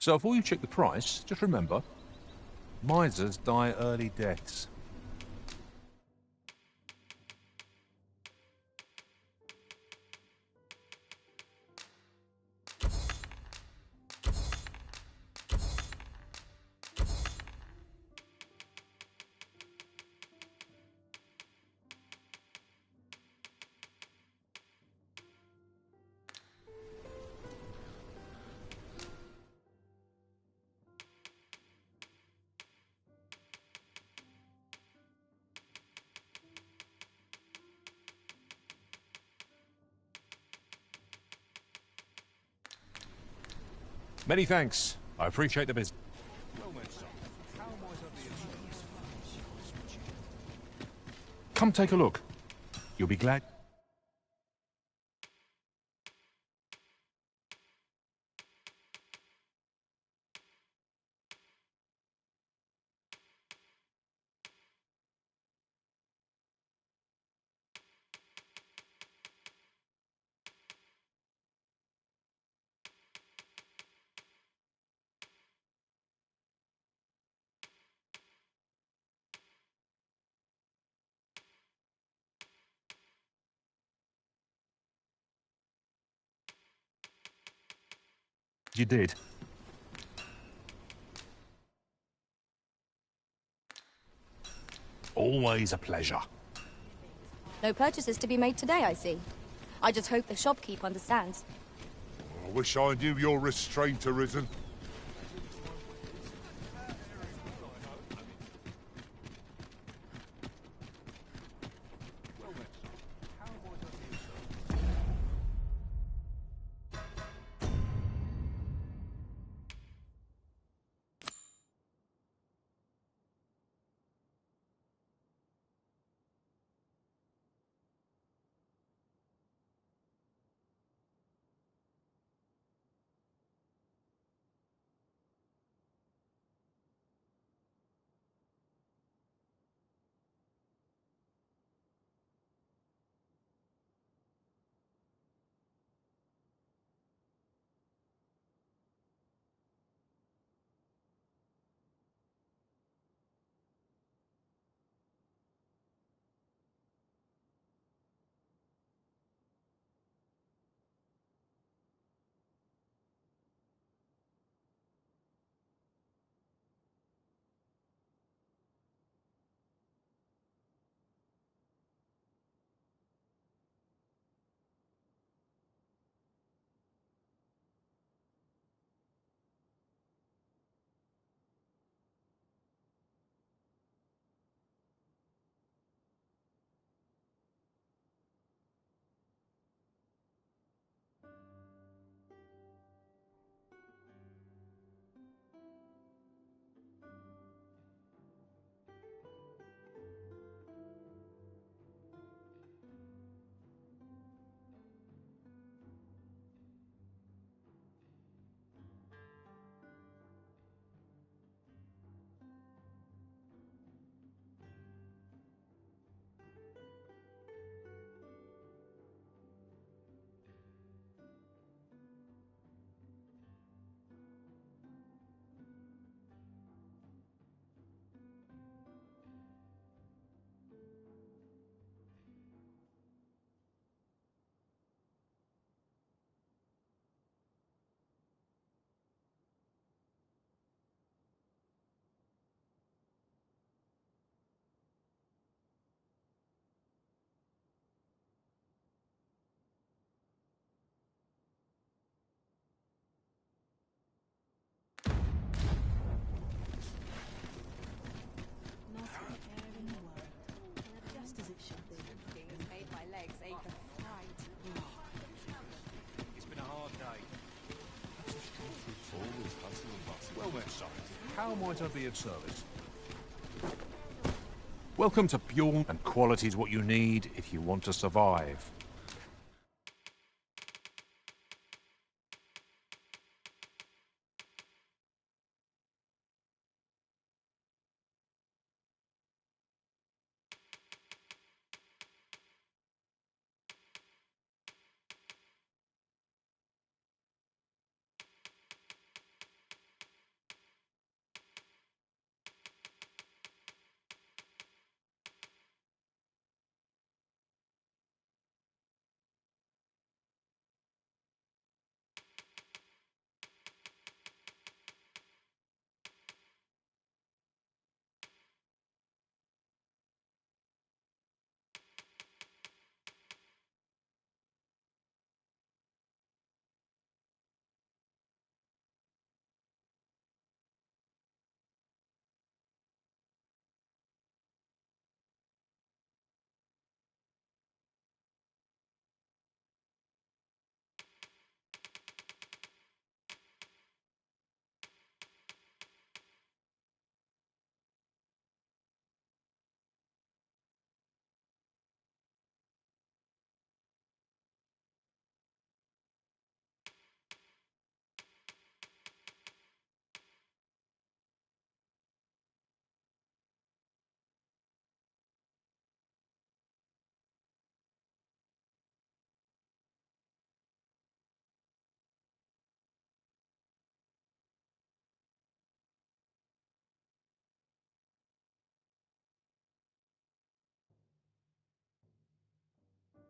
So before you check the price, just remember, misers die early deaths. Many thanks. I appreciate the business. Come take a look. You'll be glad. You did. Always a pleasure. No purchases to be made today, I see. I just hope the shopkeep understands. I wish I knew your restraint arisen. It's been a hard day. Well then, son, how might I be of service? Welcome to Bjorn, and quality is what you need if you want to survive.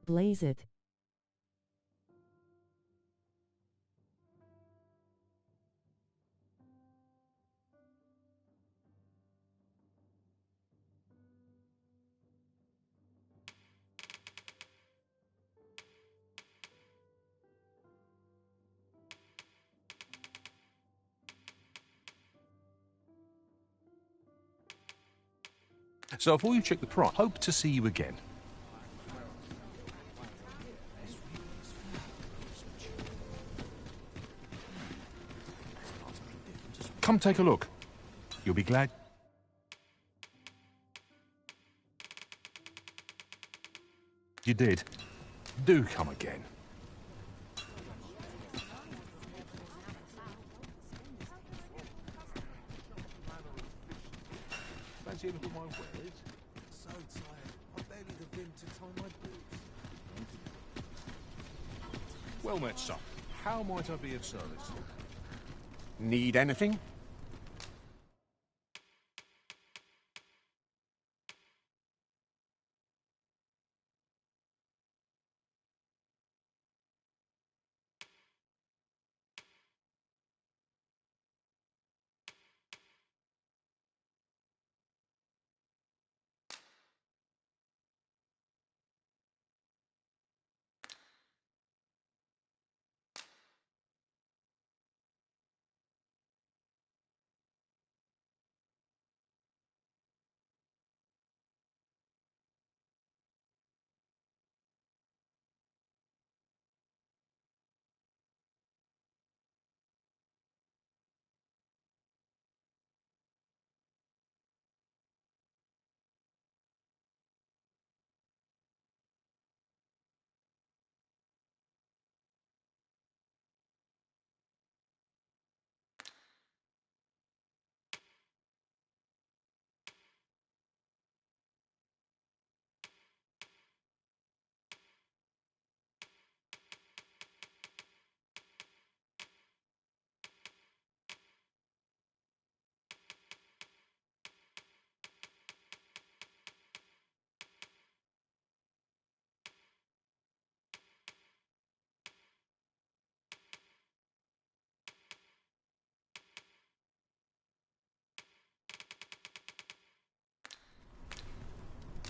Blaze it. So before you check the price, hope to see you again. Come take a look. You'll be glad. You did. Do come again. Fancy a look at my wares? So tired. I barely the vim to tie my boots. Well met, son. How might I be of service? Need anything?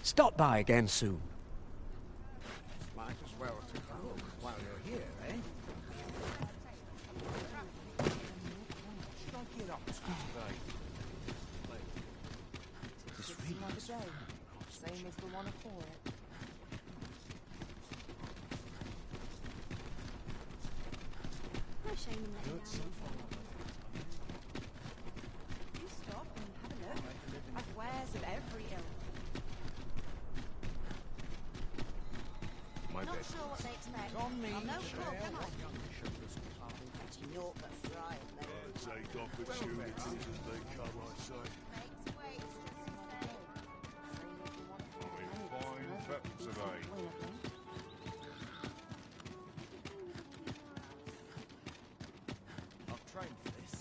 Stop by again soon. Might as well take a look while you're here, eh? Should I get up today? This really is same as the one before it. No shame in letting down. You stop and have a look. I've wares of every ilk. My Not bed. sure what they expect. On me, I'm no chair. crook, am I? Catching naught but fry and then. Take opportunities as they come, I say. Fine fat today. I've trained for this.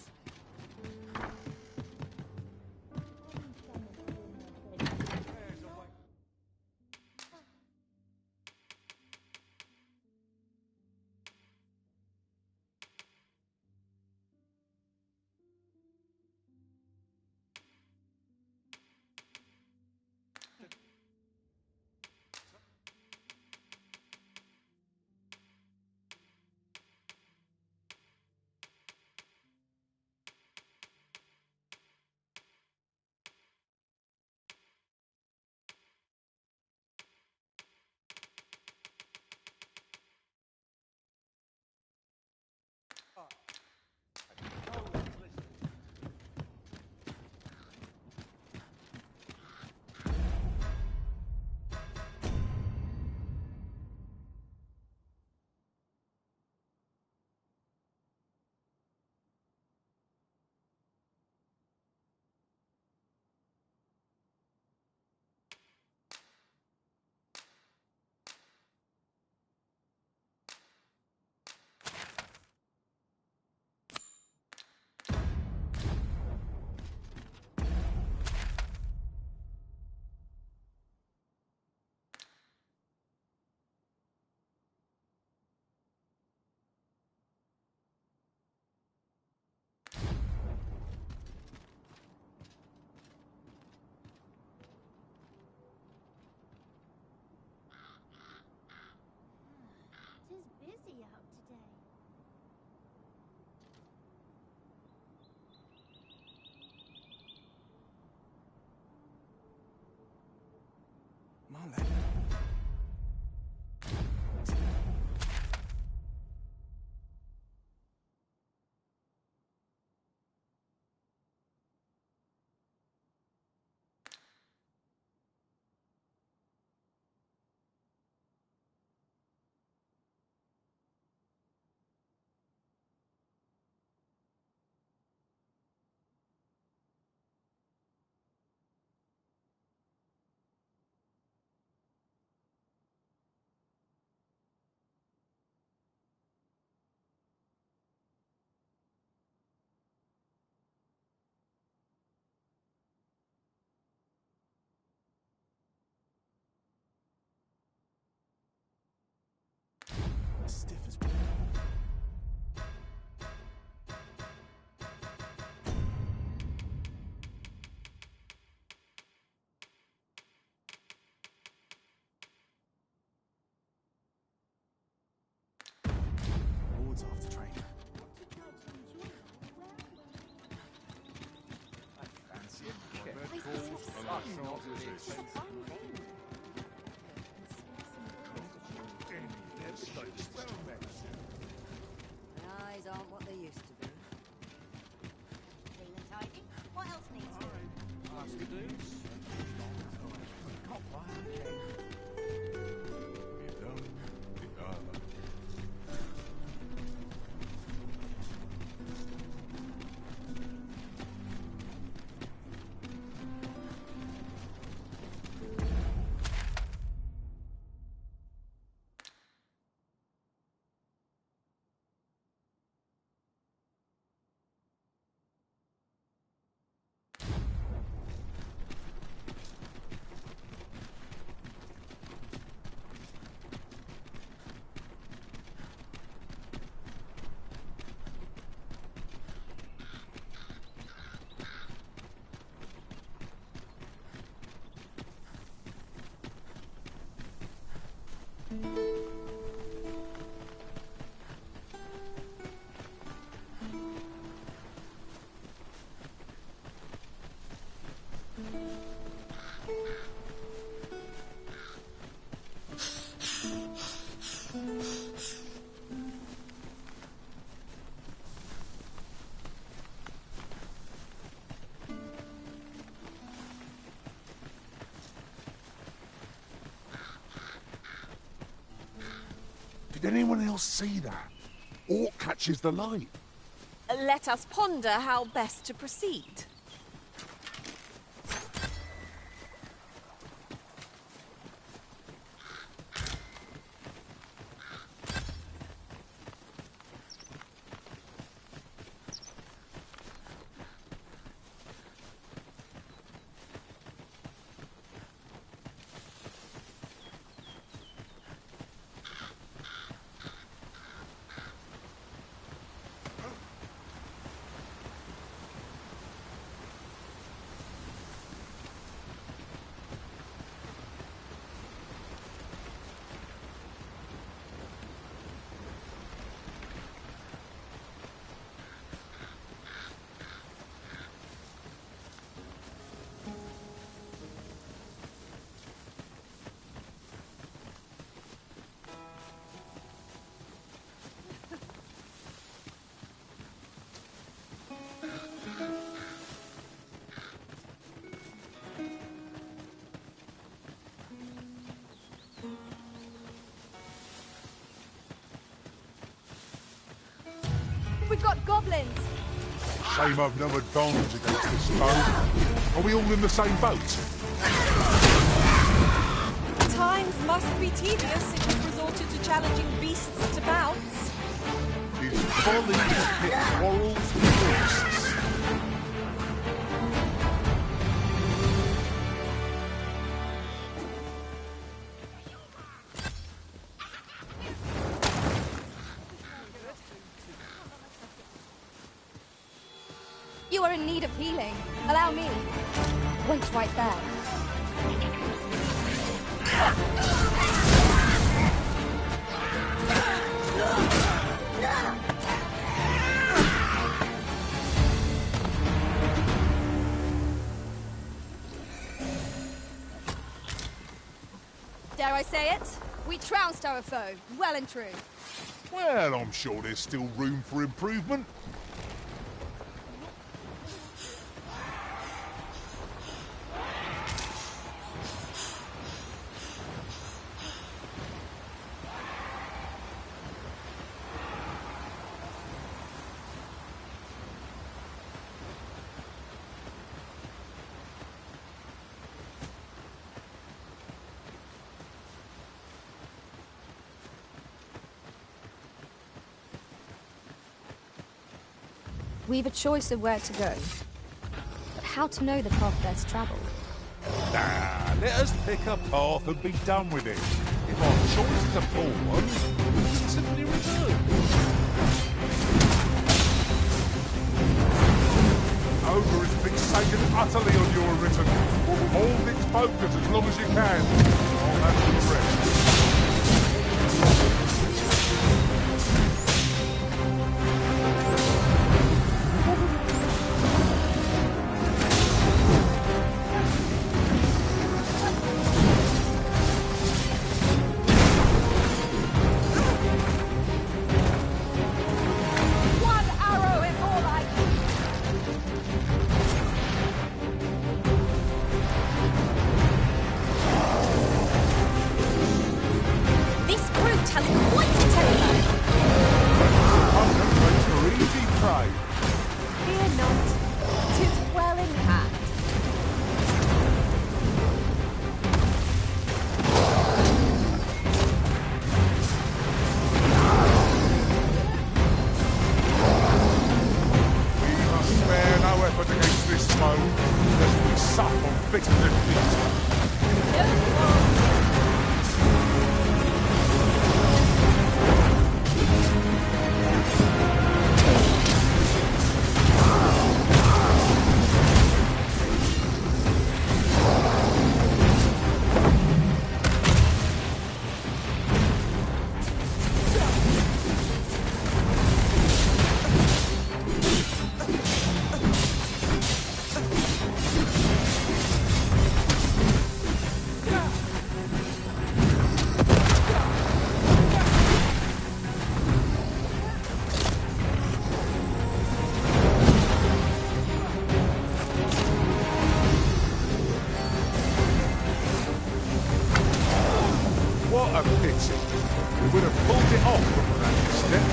My eyes aren't what they used to be. Clean and tidy. What else needs doing? Did anyone else see that? Orc catches the light. Let us ponder how best to proceed. We've got goblins! Shame I've no advantage against this foe. Are we all in the same boat? Times must be tedious if you've resorted to challenging beasts to bouts. Is folly to pit quarrels with beasts? You are in need of healing. Allow me. Wait right there. Dare I say it? We trounced our foe, well and true. Well, I'm sure there's still room for improvement. We've a choice of where to go, but how to know the path best travelled? Nah, let us pick a path and be done with it. If our choice is a poor one, we can simply return. Ogre is fixated utterly on your written. Hold its focus as long as you can. I'll have the rest. What a pity. We would have pulled it off from that step.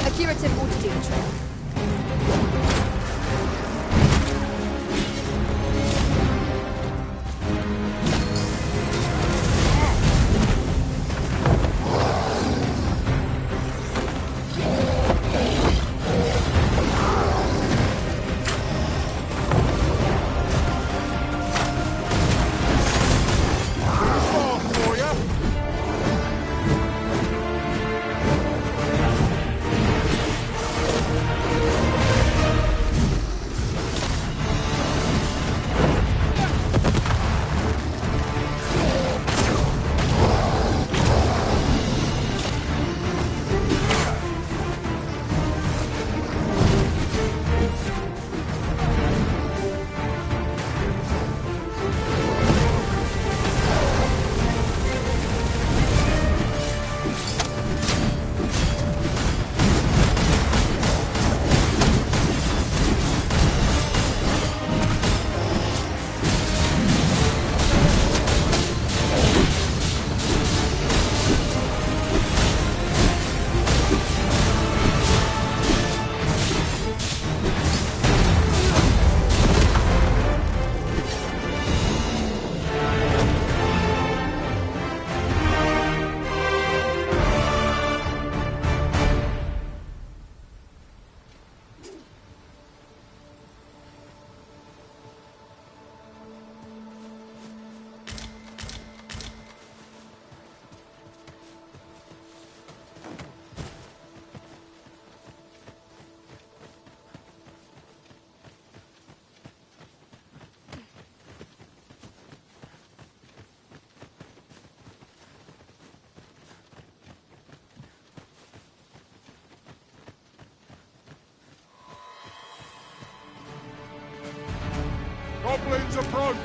A curative ought to do the trick. Goblins approach!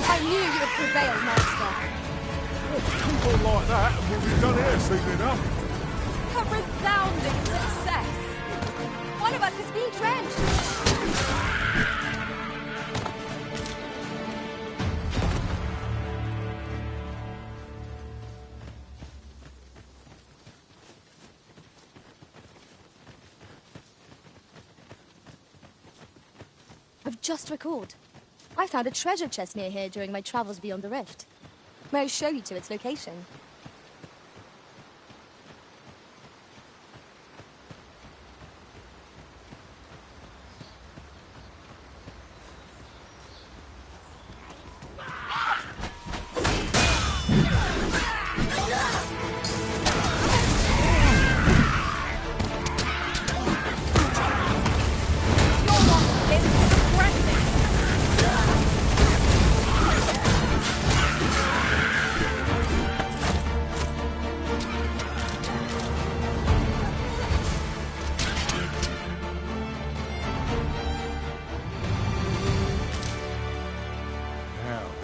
I knew you would prevail, Master. People like that, and we'll be done here soon enough. A resounding success. One of us has been drenched. I've just recalled. I found a treasure chest near here during my travels beyond the rift. May I show you to its location?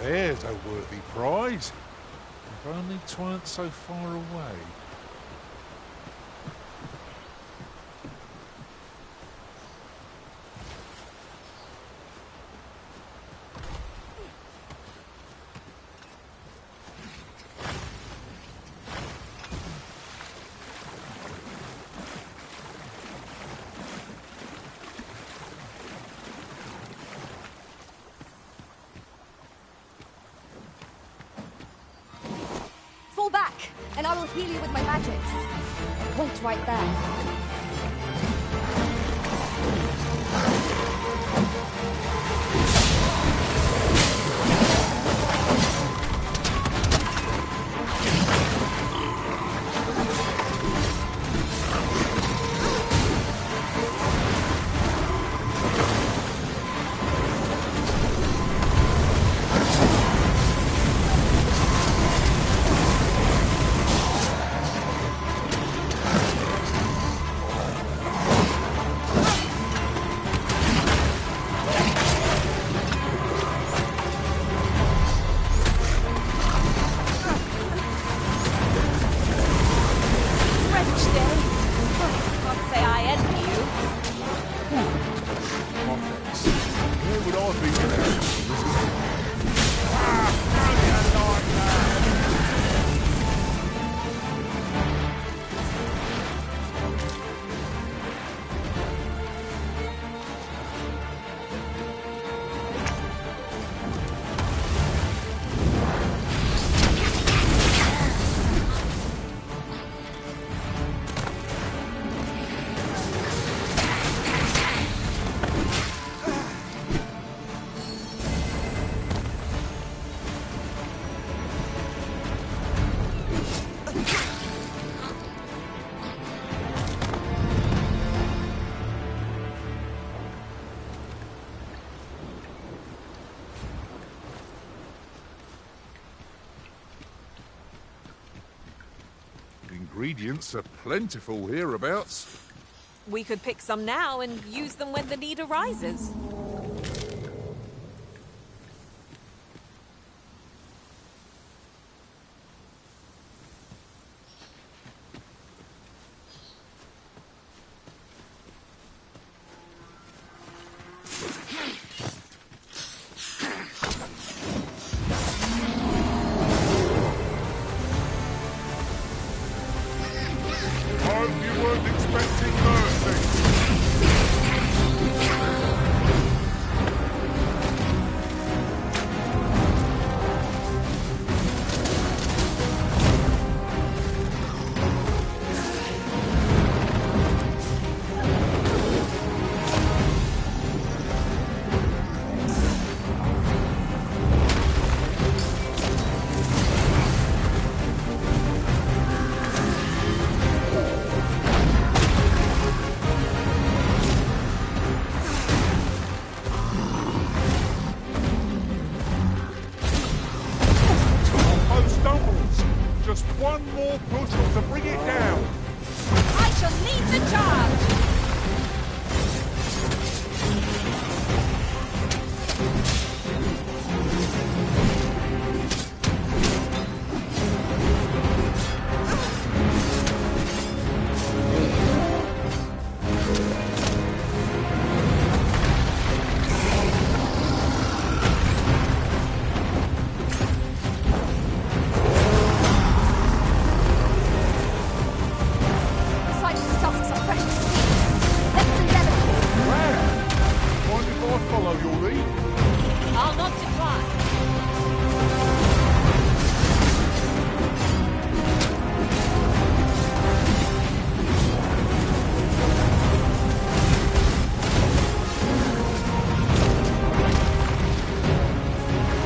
There's a worthy prize. If only 'tweren't so far away. Fall back, and I will heal you with my magic. Wait right there. Ingredients are plentiful hereabouts. We could pick some now and use them when the need arises. Hope you weren't expecting mercy. Just one more push to bring it down. I shall lead the charge! Follow your lead. I'll not decline.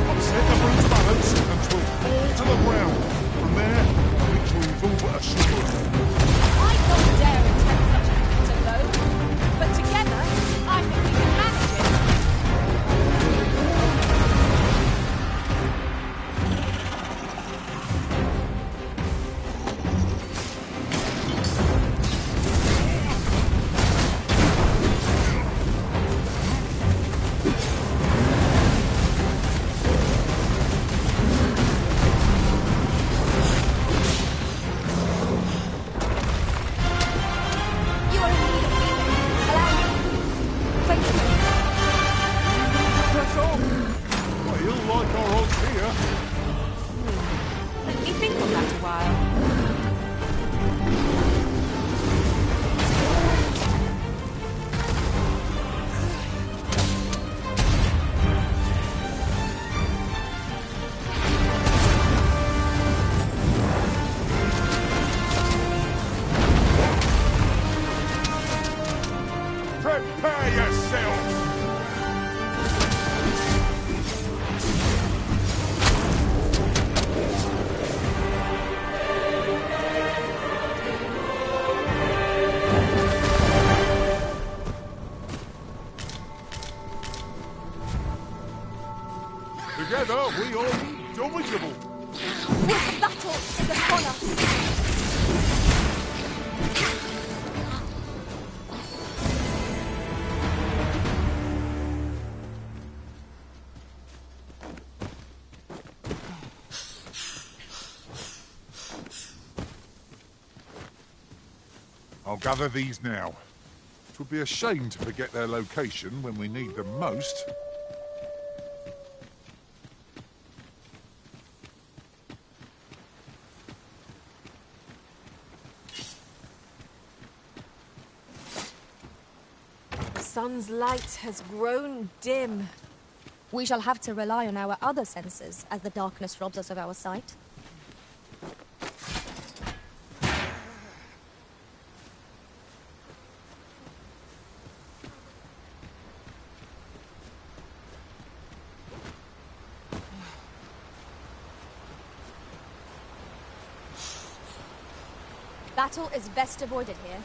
Upset the brute's balance and 'twill fall to the ground. From there, victory is all but assured. I don't dare attempt such a feat alone, but together, I think we can manage it. You are in need of healing. Allow me. Thank you. Press on. Well, you'll like our odds here. Let me think on that a while. Prepare yourselves. Together, we are indomitable. This battle is upon us. I'll gather these now. It would be a shame to forget their location when we need them most. The sun's light has grown dim. We shall have to rely on our other senses as the darkness robs us of our sight. Battle is best avoided here.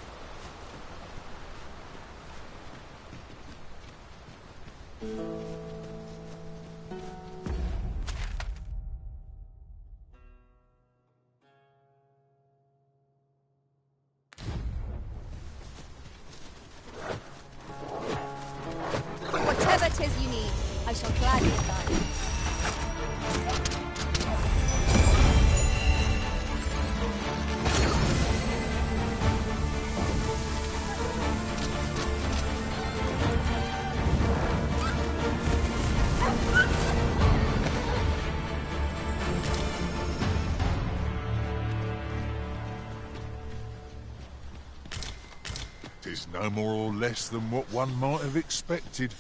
is no more or less than what one might have expected.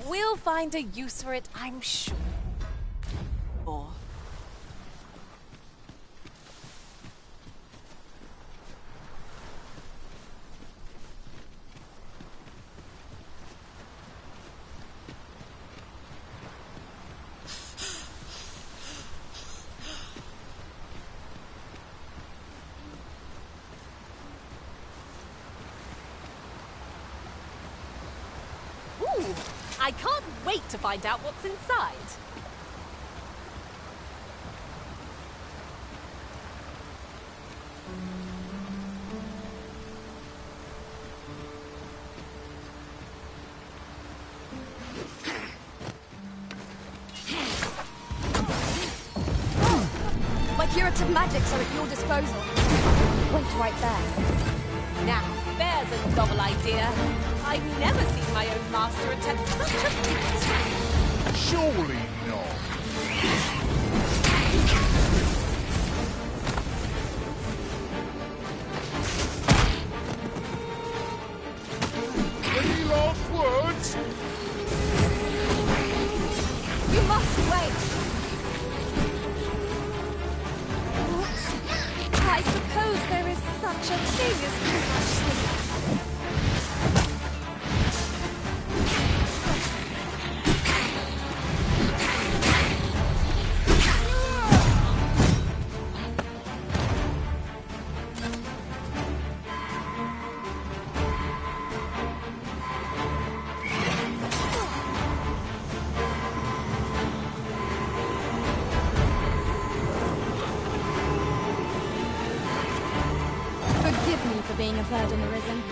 We'll find a use for it, I'm sure. Ooh, I can't wait to find out what's inside. My curative magics are at your disposal. Wait right there. Now, there's a novel idea. I've never seen my own master attempt such a feat. Surely not. Any last words? You must wait. I suppose there is such a thing as too much sleep. Forgive me for being a burden arisen.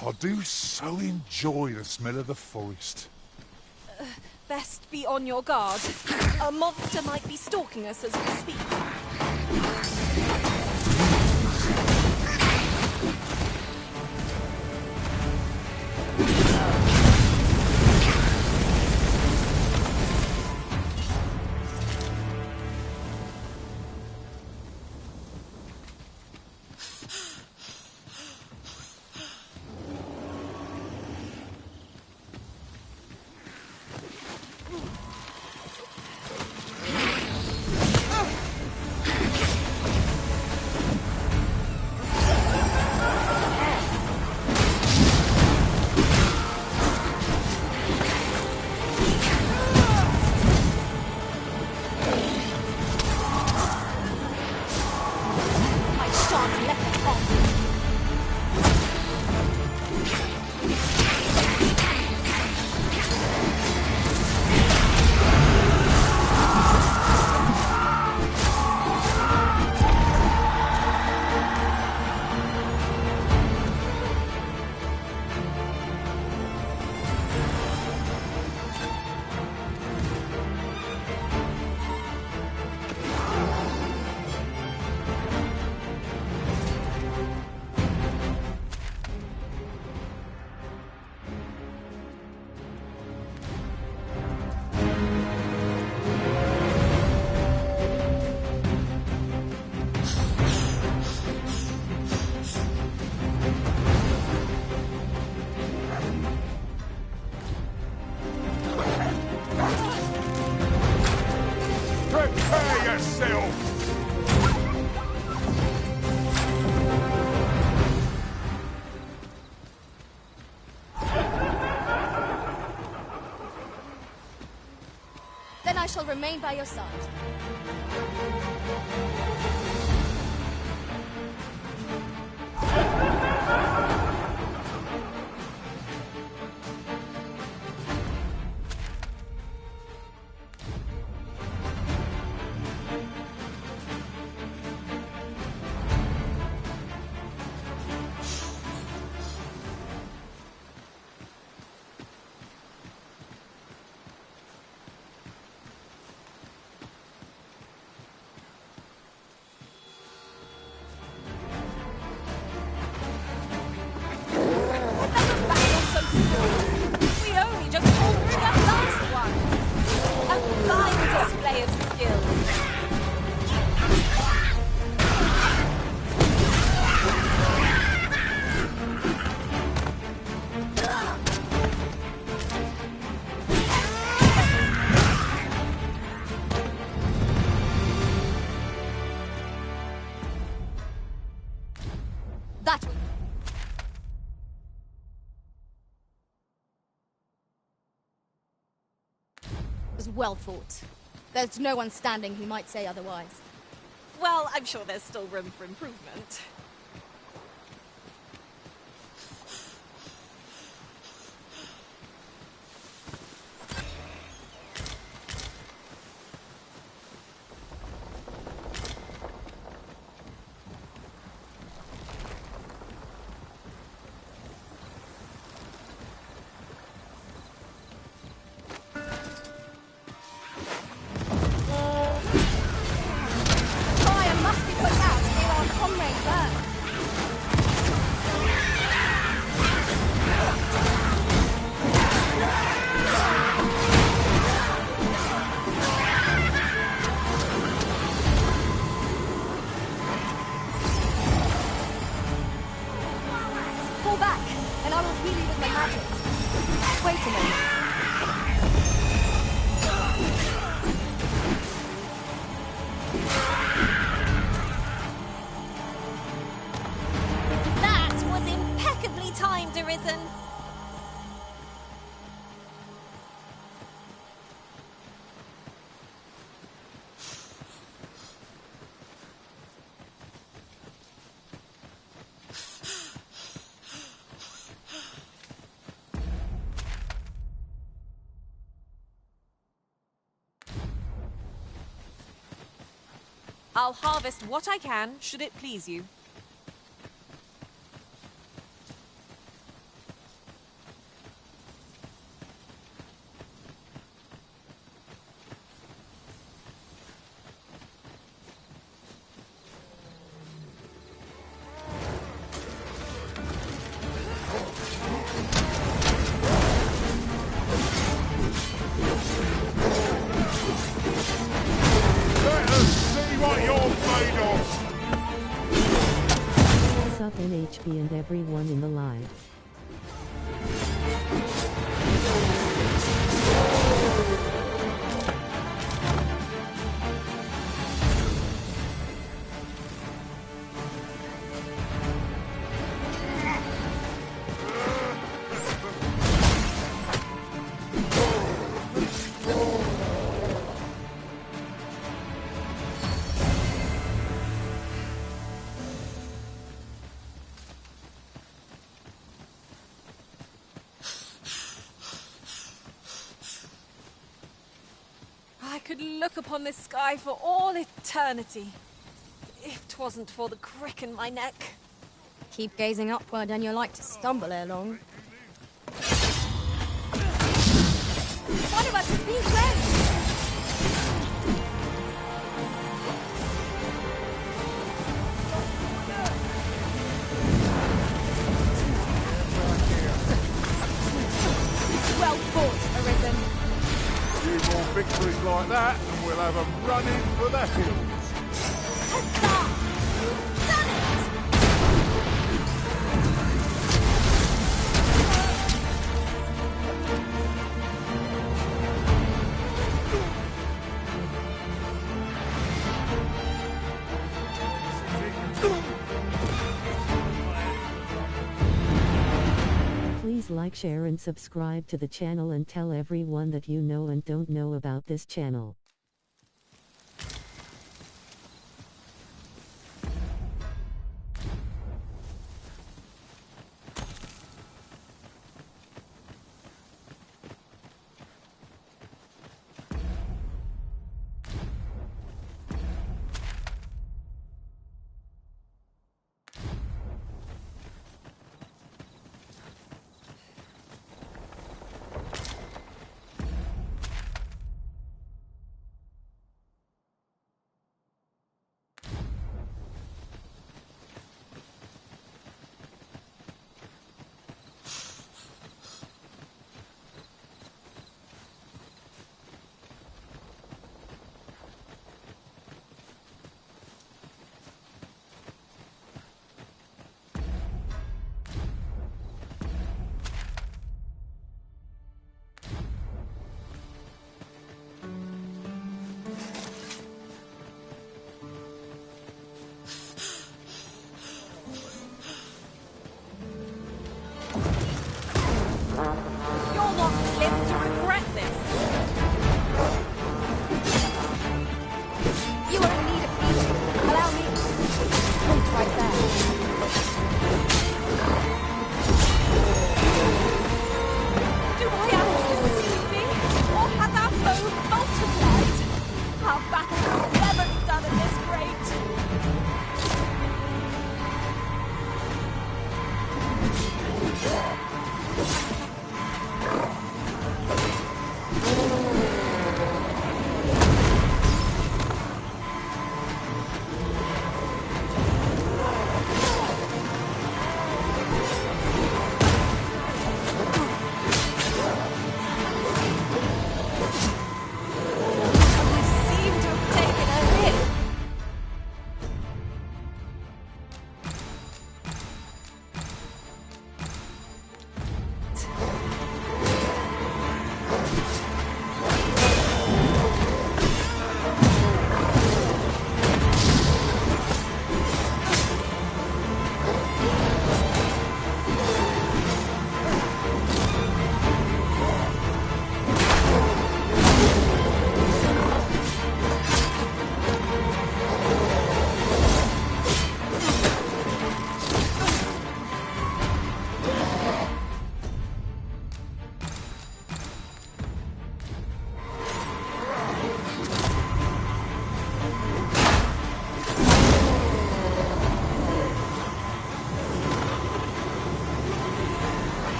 I do so enjoy the smell of the forest. Best be on your guard. A monster might be stalking us as we speak. Prepare yourself! Then I shall remain by your side. That was well fought. There's no one standing who might say otherwise. Well, I'm sure there's still room for improvement. Fire must be put out ere our comrade burns. Fall back, and I will heal you with my magic. Wait a moment. That was impeccably timed, Arisen. I'll harvest what I can, should it please you. Let us see what you're made of! Sup NHB and everyone in the live. I could look upon this sky for all eternity, if 'twasn't for the crick in my neck. Keep gazing upward and you're like to stumble ere long. One of us has been cleansed! Well fought, Arisen. Few more victories like that, and we'll have 'em running for the hills. Huzzah! Done it! Please like, share and subscribe to the channel and tell everyone that you know and don't know about this channel.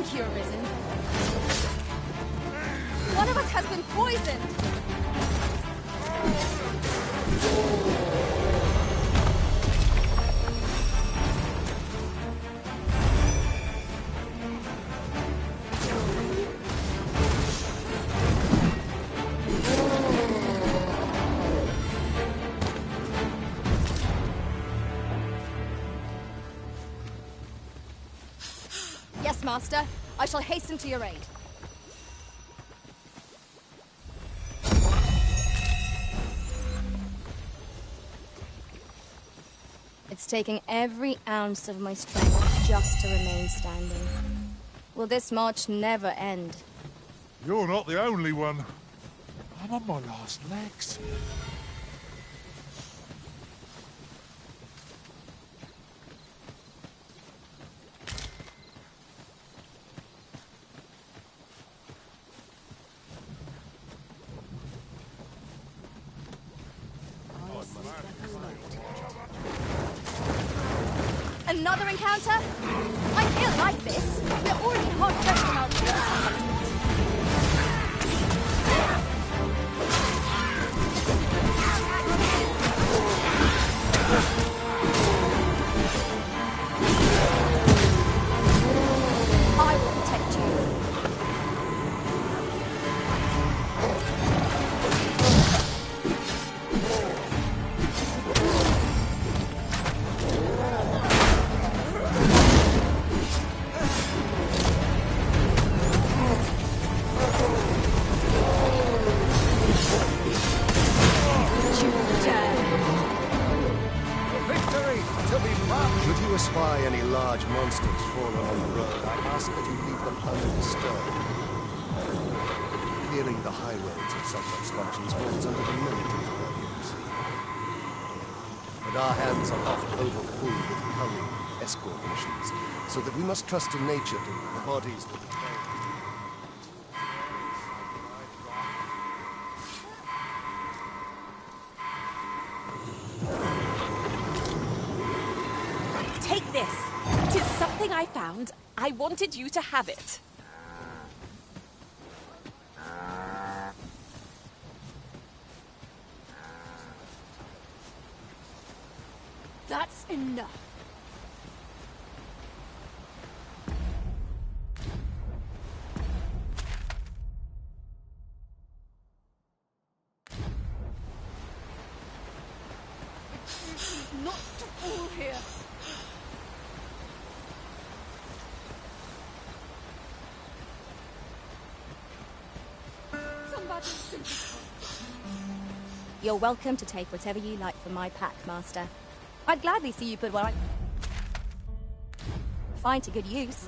Thank you, Arisen. One of us has been poisoned! Yes, Master. I shall hasten to your aid. It's taking every ounce of my strength just to remain standing. Will this march never end? You're not the only one. I'm on my last legs. Another encounter? I feel like this. We're already hard pressed on our heels. I will protect you. Should you espy any large monsters fallen on the road, I ask that you leave them undisturbed. Clearing the high roads of such obstructions falls under the military's purview, see. But our hands are often overfull with curry escort missions, so that we must trust to nature to the bodies that are Take this. 'Tis something I found. I wanted you to have it. That's enough. Not all here. Somebody simply You're welcome to take whatever you like from my pack, Master. I'd gladly see you put what I find to good use.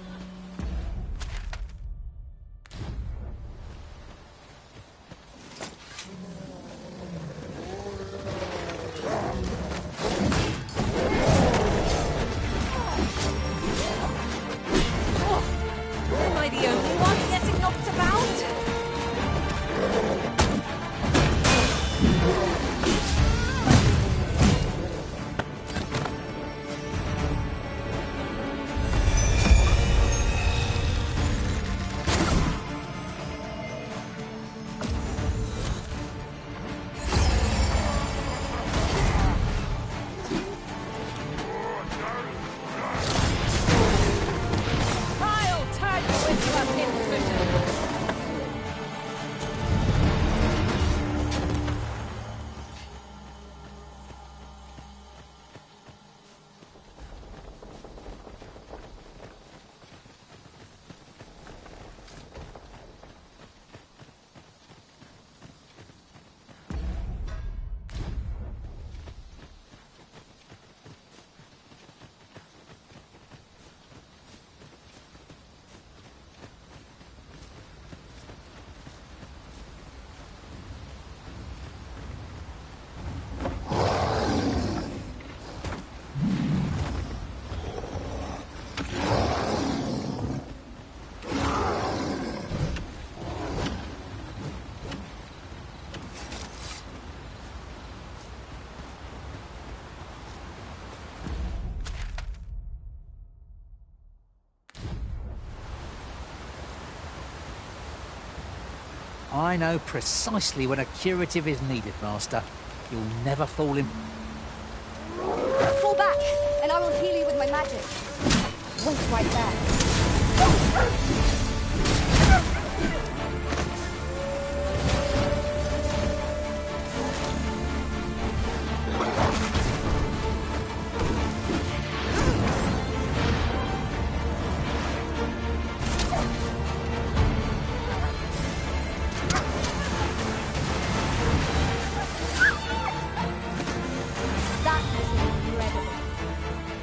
Am I the only one getting knocked about? I know precisely when a curative is needed, Master. You'll never fall in... Fall back, and I will heal you with my magic. Wait right there.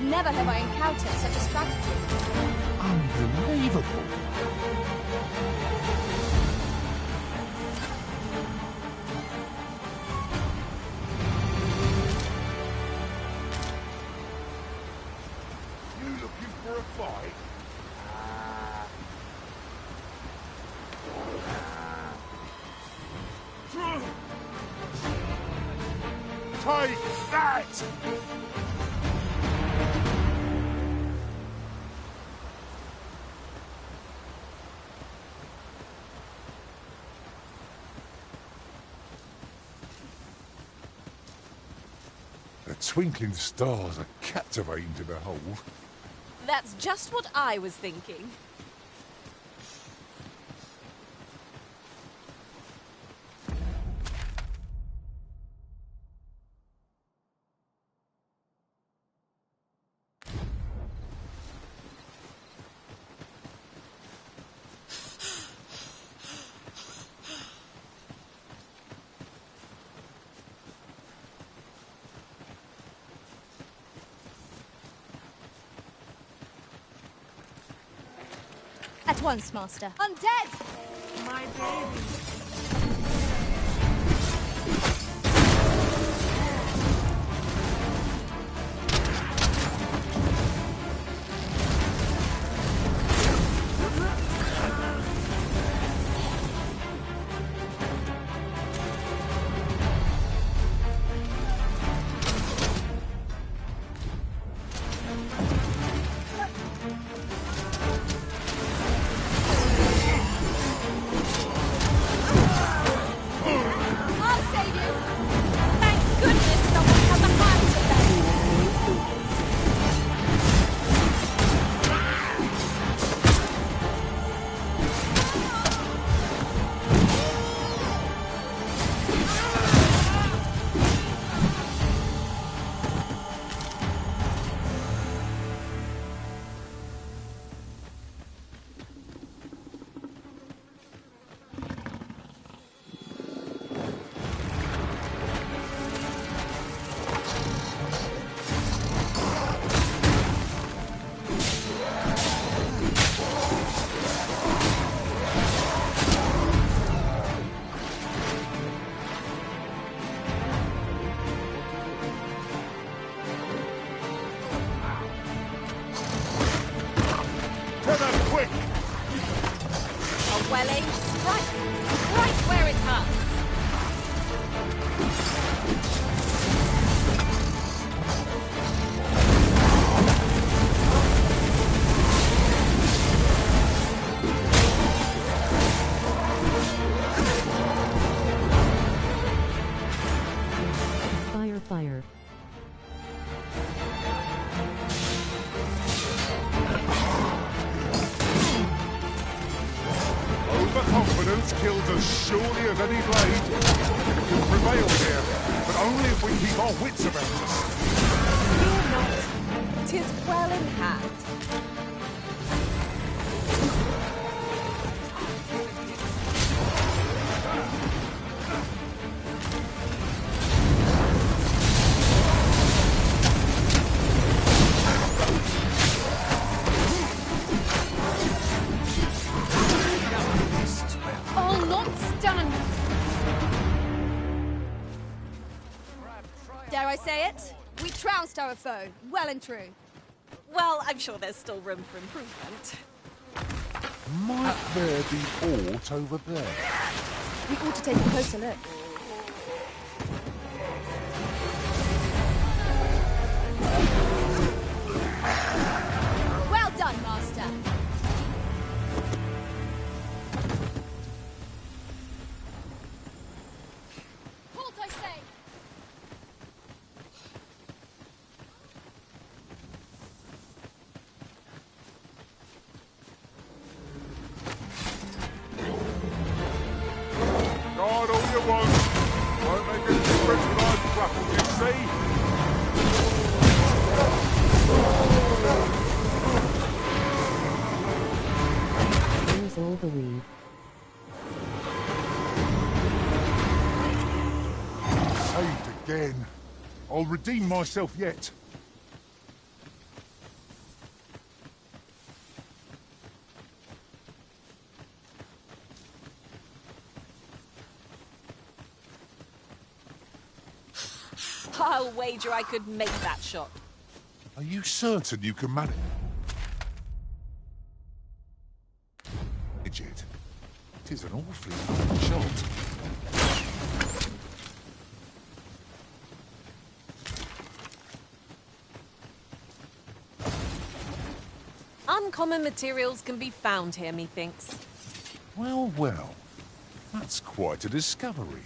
Never have I encountered such a strategy. Unbelievable. You looking for a fight? Take that! The twinkling stars are captivating to behold. That's just what I was thinking. At once, Master. Undead! My baby. Welling, strike right where it hurts. Fire, fire. Overconfidence kills as surely as any blade. We can prevail here, but only if we keep our wits about us. Fear not, 'tis well in hand. All knots done! Dare I say it? We trounced our foe, well and true. Well, I'm sure there's still room for improvement. Might there be aught over there? We ought to take a closer look. Well done, Master. it won't. Won't make a difference when I grapple, you see? There's all the weed. Saved again. I'll redeem myself yet. I'll wager I could make that shot. Are you certain you can manage it? It is an awfully hard shot. Uncommon materials can be found here, methinks. Well, well. That's quite a discovery.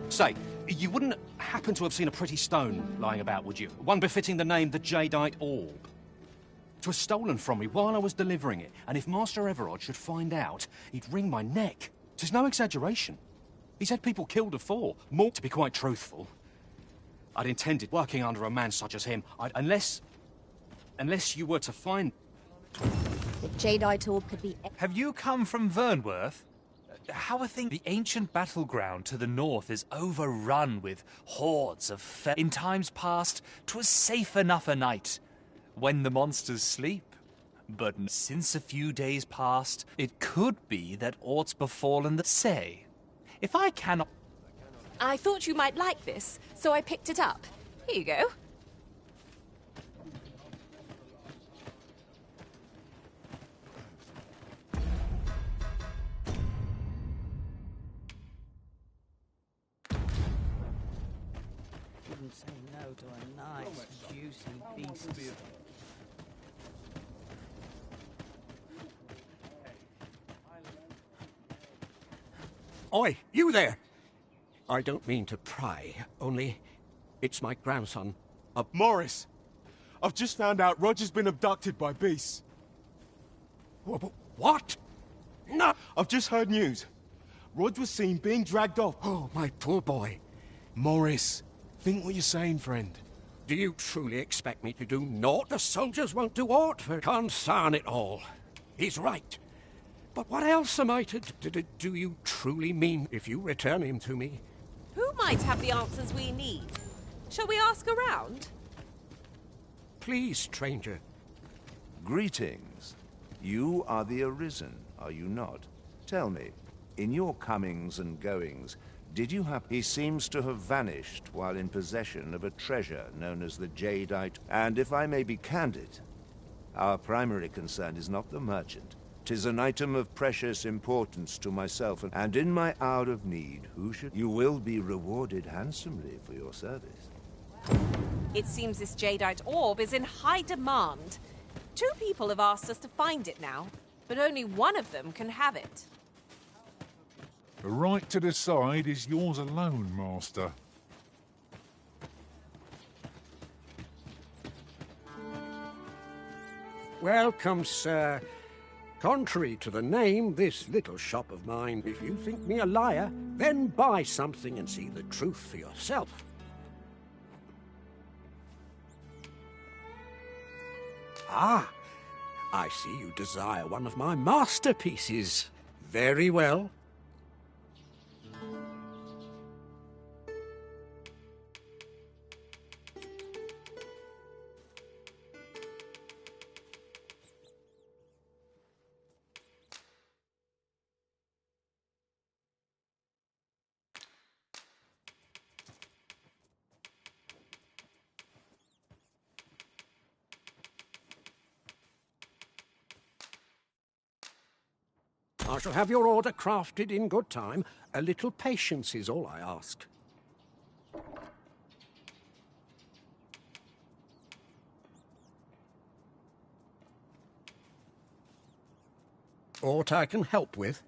Say, you wouldn't happen to have seen a pretty stone lying about, would you? One befitting the name the Jadeite Orb. It was stolen from me while I was delivering it, and if Master Everard should find out, he'd wring my neck. 'Tis no exaggeration. He's had people killed afore. More, to be quite truthful. I'd intended working under a man such as him. Unless you were to find... The Jadeite Orb could be... Have you come from Vernworth? How are things? The ancient battleground to the north is overrun with hordes of In times past, 'twas safe enough a night, when the monsters sleep. But since a few days past, it could be that aught's befallen the say. If I cannot... I thought you might like this, so I picked it up. Here you go. Say no to a nice, juicy beast. Oi, you there! I don't mean to pry, only it's my grandson. Morris! I've just found out Roger's been abducted by beasts. What? No! I've just heard news. Rog was seen being dragged off. Oh, my poor boy. Morris, think what you're saying, friend. Do you truly expect me to do naught? The soldiers won't do aught for concern it all. He's right. But what else am I to do you truly mean if you return him to me? Who might have the answers we need? Shall we ask around? Please, stranger. Greetings. You are the Arisen, are you not? Tell me, in your comings and goings, did you happen... He seems to have vanished while in possession of a treasure known as the Jadeite. And if I may be candid, our primary concern is not the merchant. 'Tis an item of precious importance to myself, and in my hour of need, who should... You will be rewarded handsomely for your service. It seems this Jadeite Orb is in high demand. 2 people have asked us to find it now, but only one of them can have it. The right to decide is yours alone, Master. Welcome, sir. Contrary to the name, this little shop of mine, if you think me a liar, then buy something and see the truth for yourself. Ah, I see you desire one of my masterpieces. Very well. I shall have your order crafted in good time. A little patience is all I ask. aught I can help with?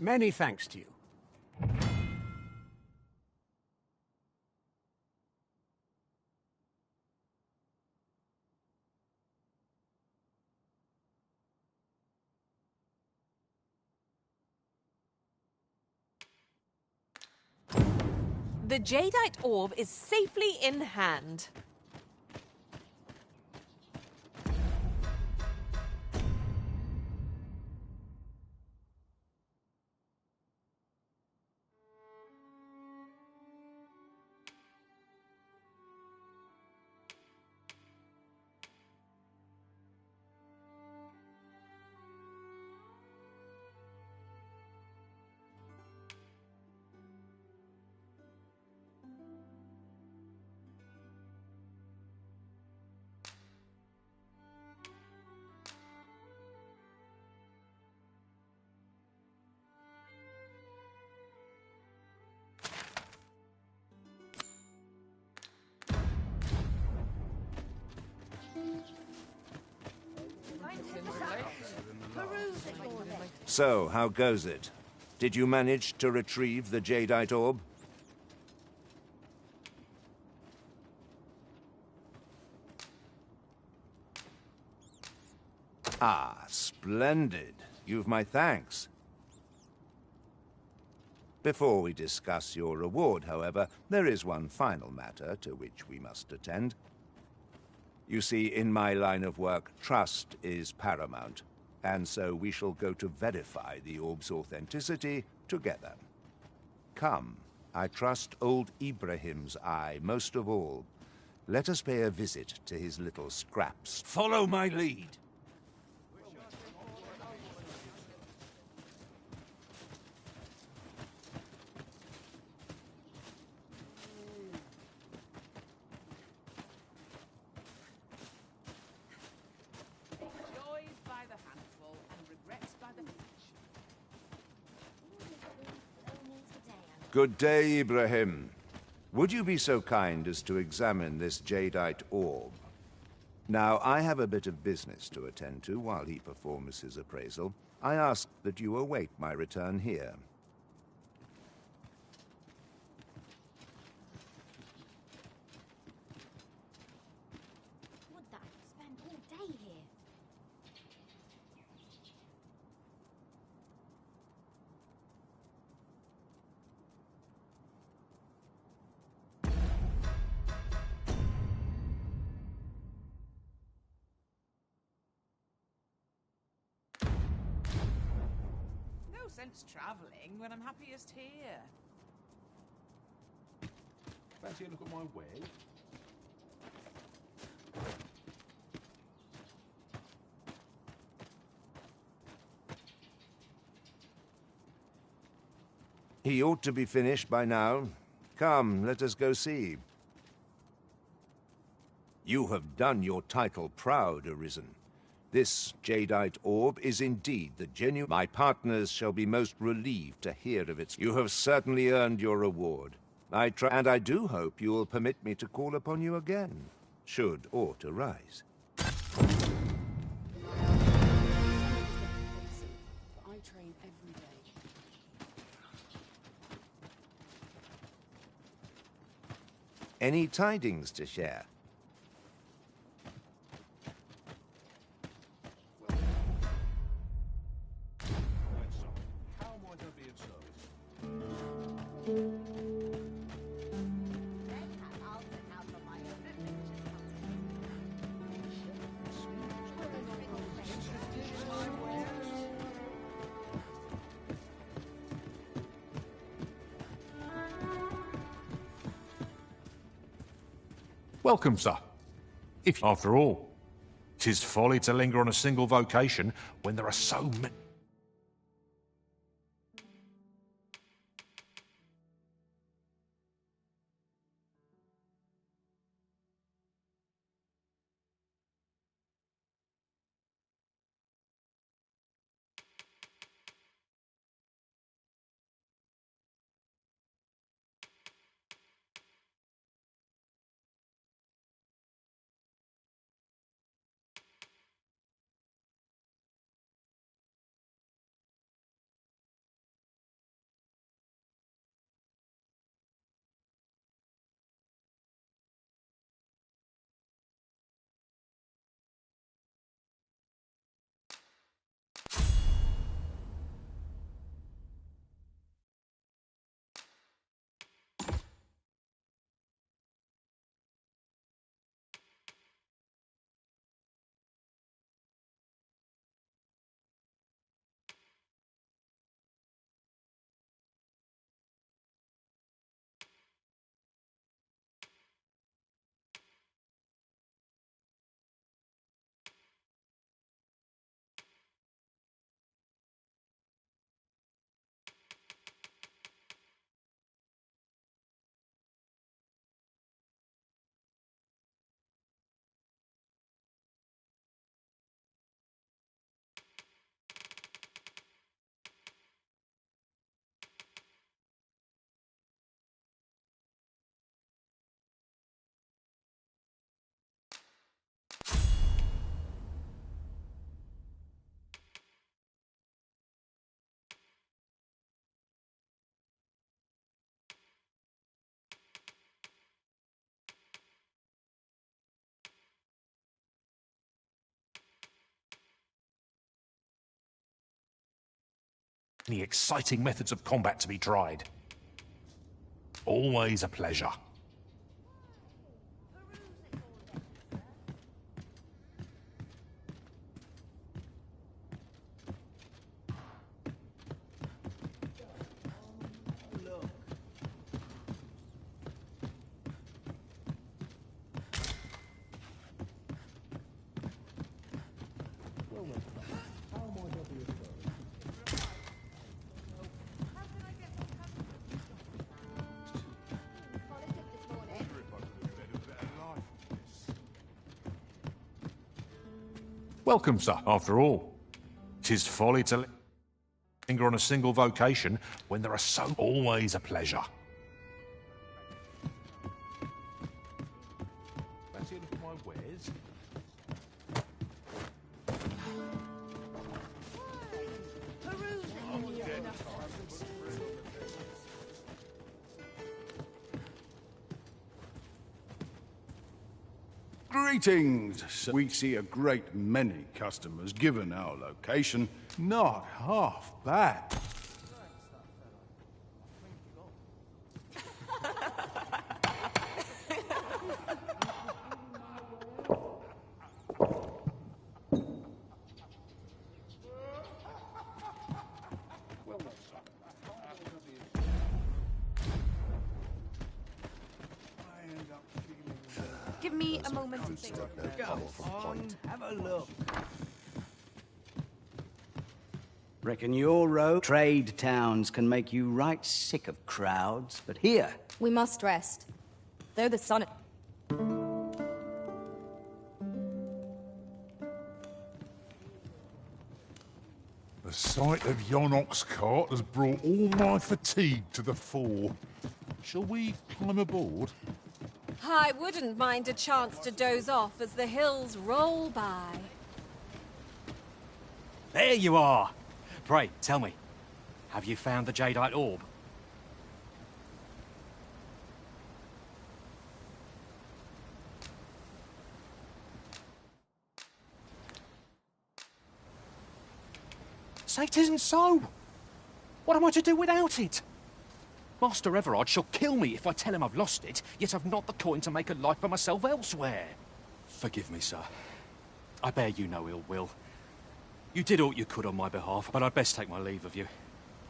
Many thanks to you. The jadeite orb is safely in hand. So, how goes it? Did you manage to retrieve the jadeite orb? Ah, splendid. You've my thanks. Before we discuss your reward, however, there is one final matter to which we must attend. You see, in my line of work, trust is paramount, and so we shall go to verify the orb's authenticity together. Come, I trust old Ibrahim's eye most of all. Let us pay a visit to his little scraps. Follow my lead. Good day, Ibrahim. Would you be so kind as to examine this jadeite orb? Now, I have a bit of business to attend to while he performs his appraisal. I ask that you await my return here. Would that I could spend all day here. No sense travelling when I'm happiest here. Fancy a look at my wig? He ought to be finished by now. Come, let us go see. You have done your title proud, Arisen. This jadeite orb is indeed the genuine. My partners shall be most relieved to hear of it. You have certainly earned your reward. And I do hope you will permit me to call upon you again, should aught arise. I train every day. Any tidings to share? Welcome, sir. If, after all, 'tis folly to linger on a single vocation when there are so many. Any exciting methods of combat to be tried. Always a pleasure. Welcome, sir. After all, 'tis folly to linger on a single vocation when there are so always a pleasure. Fancy a look at my wares? Greetings. We see a great many customers given our location. Not half bad. Give me a moment to think. Have a look. Reckon your road trade towns can make you right sick of crowds, but here... We must rest. Though the sun... The sight of yon ox cart has brought all my fatigue to the fore. Shall we climb aboard? I wouldn't mind a chance to doze off as the hills roll by. There you are! Pray, tell me, have you found the jadeite orb? Say it isn't so! What am I to do without it? Master Everard shall kill me if I tell him I've lost it, yet I've not the coin to make a life for myself elsewhere. Forgive me, sir. I bear you no ill will. You did all you could on my behalf, but I'd best take my leave of you.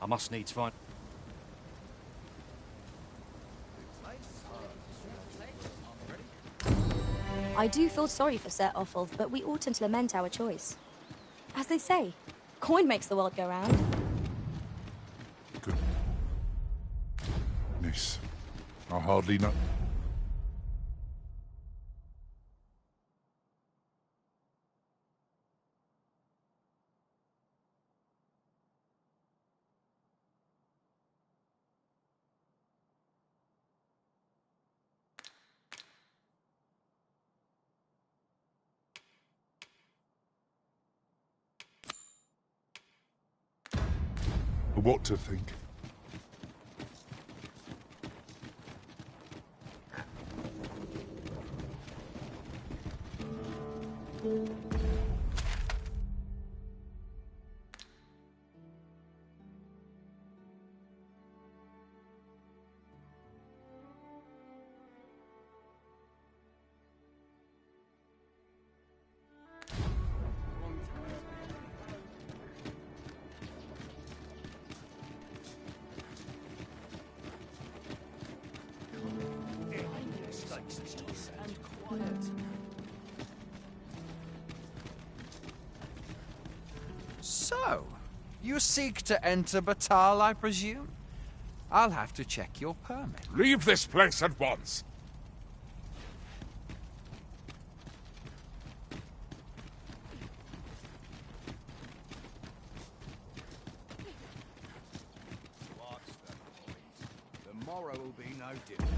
I must needs find... I do feel sorry for Sir Offal, but we oughtn't lament our choice. As they say, coin makes the world go round. Goodness, I hardly know. What to think? So, you seek to enter Batal, I presume? I'll have to check your permit. Leave this place at once! The morrow will be no different.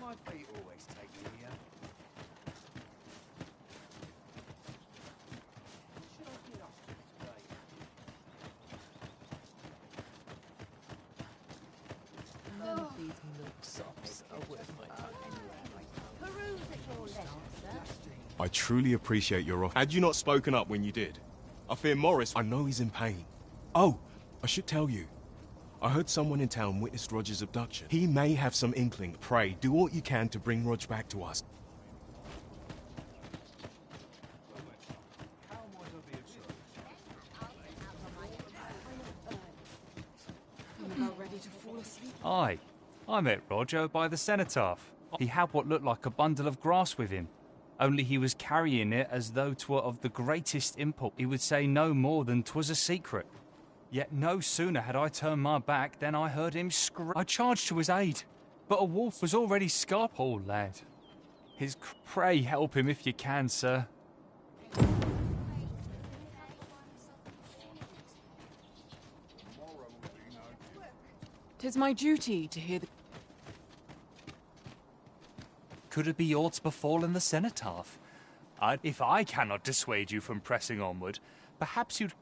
My feet always take me here. Should I get up to today? None of these milksops are worth my time. Peruse at your leisure, sir. I truly appreciate your offer. Had you not spoken up when you did? I fear Morris, I know he's in pain. Oh, I should tell you. I heard someone in town witnessed Roger's abduction. He may have some inkling. Pray, do what you can to bring Roger back to us. I'm about ready to fall asleep. Aye, I met Roger by the cenotaph. He had what looked like a bundle of grass with him. Only he was carrying it as though 'twere of the greatest import. He would say no more than 'twas a secret. Yet no sooner had I turned my back than I heard him scream. I charged to his aid, but a wolf was already scarred. Poor lad. Pray help him if you can, sir. 'Tis my duty to hear the... Could it be aught befallen the cenotaph? If I cannot dissuade you from pressing onward, perhaps you'd...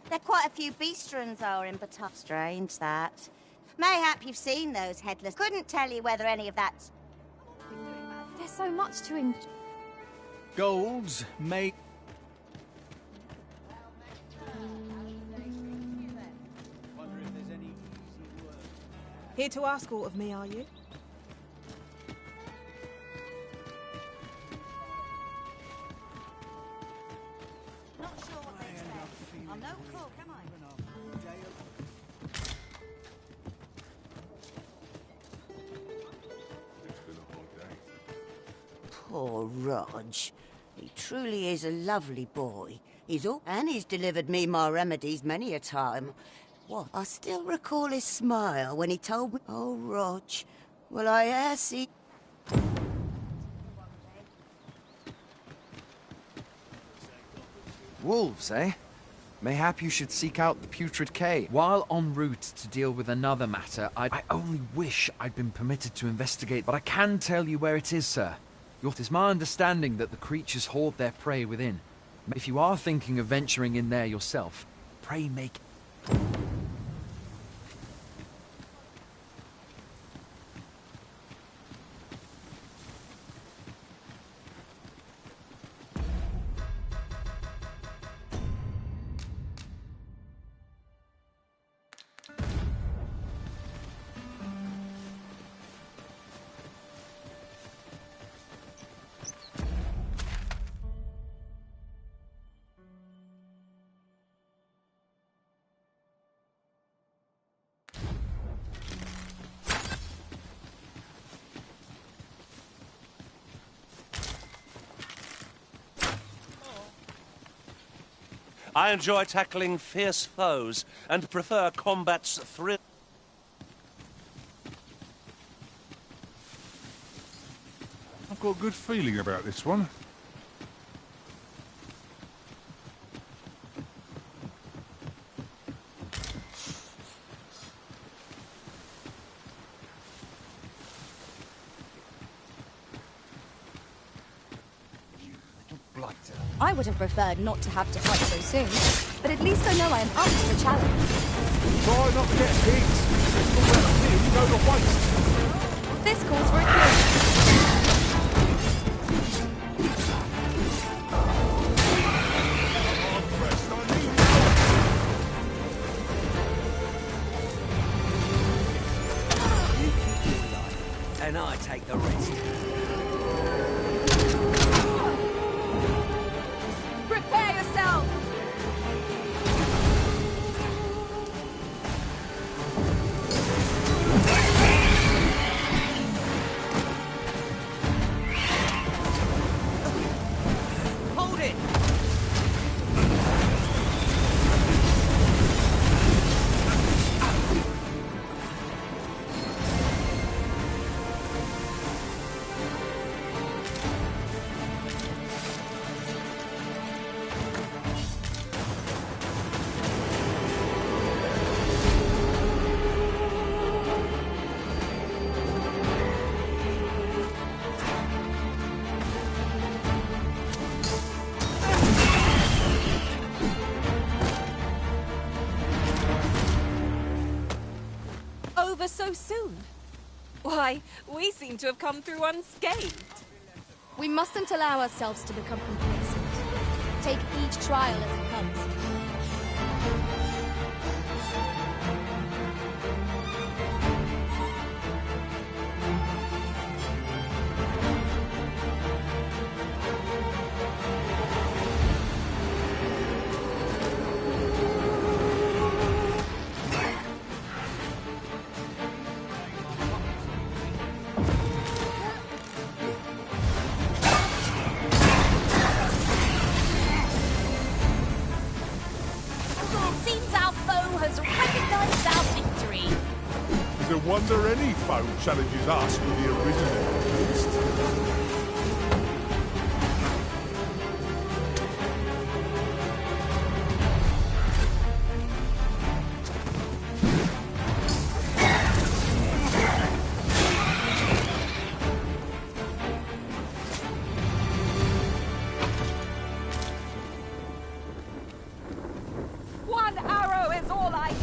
There are quite a few beastrons are in Batal. Strange, that. Mayhap you've seen those headless. Couldn't tell you whether any of that's... There's so much to enjoy. Golds may... Here to ask aught of me, are you? Not sure what they expect. I'm no cook, am I? Poor Rog. He truly is a lovely boy. And he's delivered me my remedies many a time. What? I still recall his smile when he told me, "Oh, Rog, well, I see." Wolves, eh? Mayhap you should seek out the Putrid Cave. While en route to deal with another matter, I only wish I'd been permitted to investigate, but I can tell you where it is, sir. It is my understanding that the creatures hoard their prey within. If you are thinking of venturing in there yourself, pray make... I enjoy tackling fierce foes and prefer combat's thrill. I've got a good feeling about this one. I would have preferred not to have to fight so soon, but at least I know I am up to the challenge. Try not to get hit. Crystal well did go to waste. This calls for a kill. And I take the rest. Prepare yourself! Hold it! Over so soon? Why, we seem to have come through unscathed. We mustn't allow ourselves to become complacent. Take each trial as it comes. Seems our foe has recognized our victory. Is it a wonder any foe challenges us with the original beast? One arrow is all I need.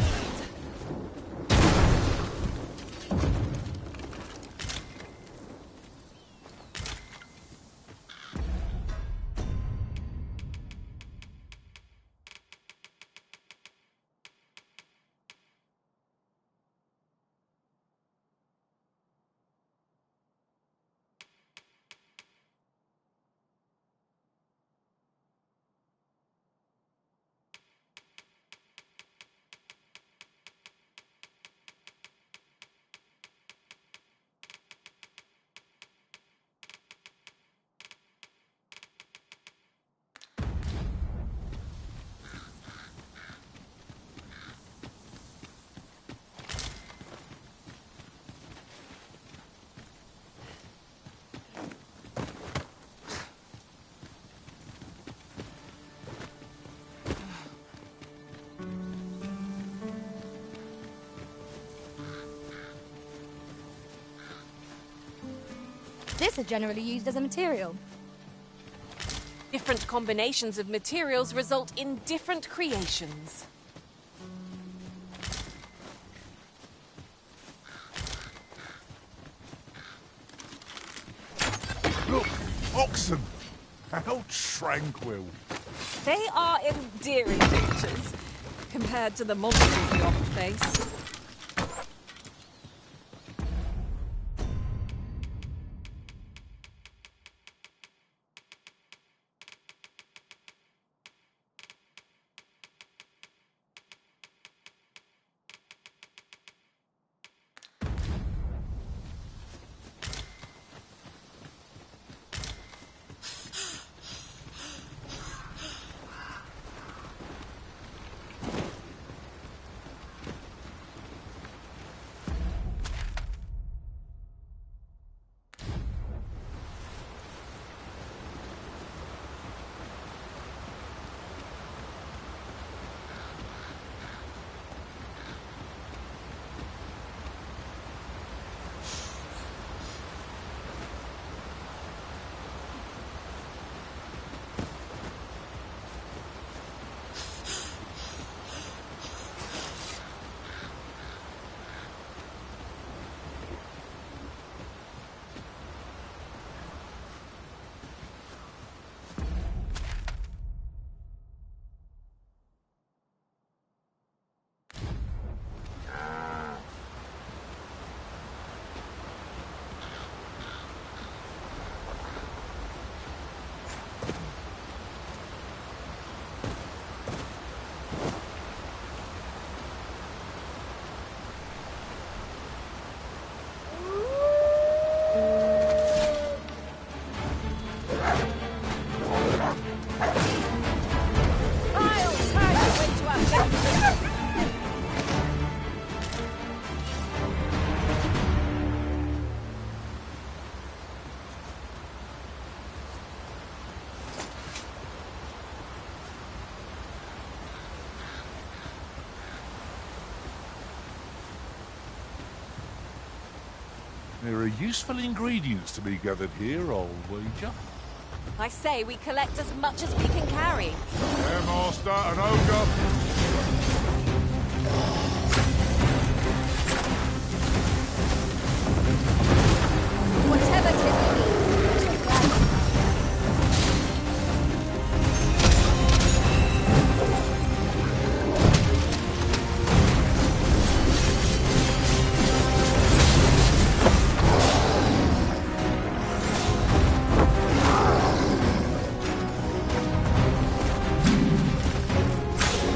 This is generally used as a material. Different combinations of materials result in different creations. Look, oxen! How tranquil. They are endearing creatures compared to the monsters we often face. There are useful ingredients to be gathered here, I'll wager. I say we collect as much as we can carry. Yeah, Master, an ogre. Whatever 'tis you need, I shall gladly help.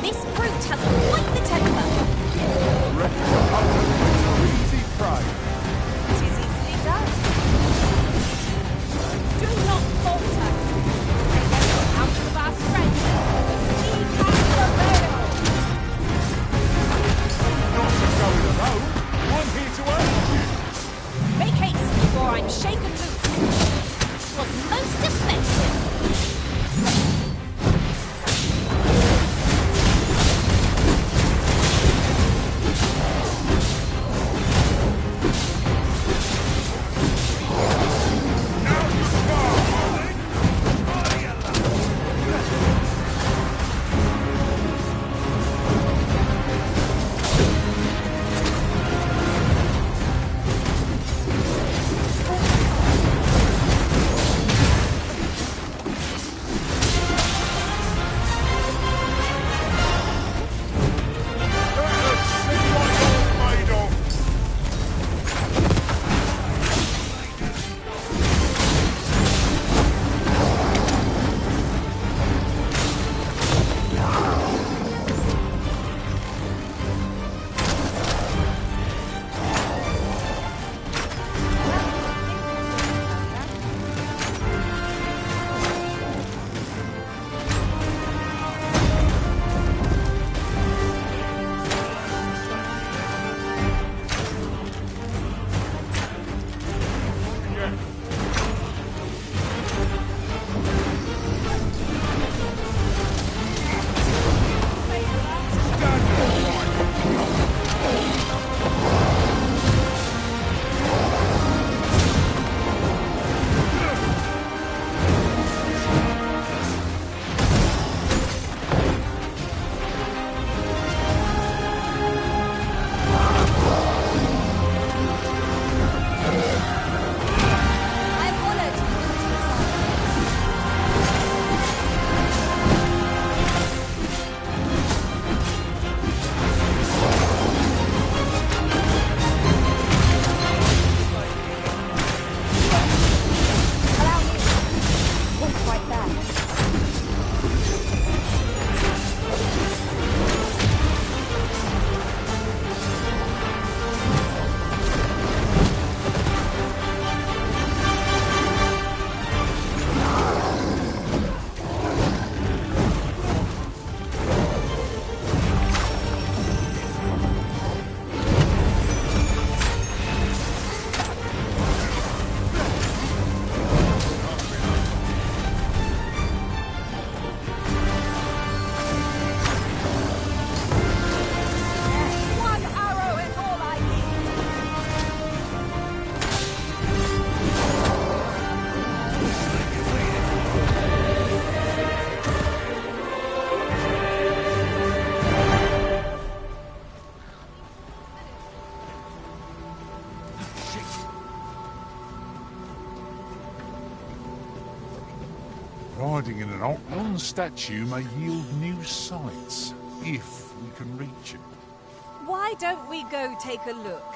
This fruit has quite the temper. Easy prey. It is easily done. Riding in an Octon statue may yield new sights, if we can reach it. Why don't we go take a look?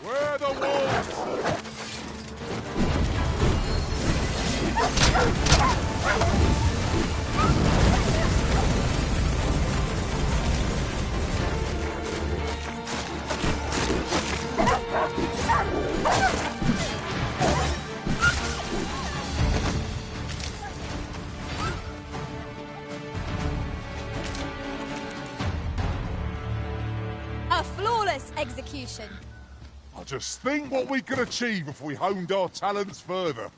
Where are the wolves? A flawless execution. I just think what we could achieve if we honed our talents further.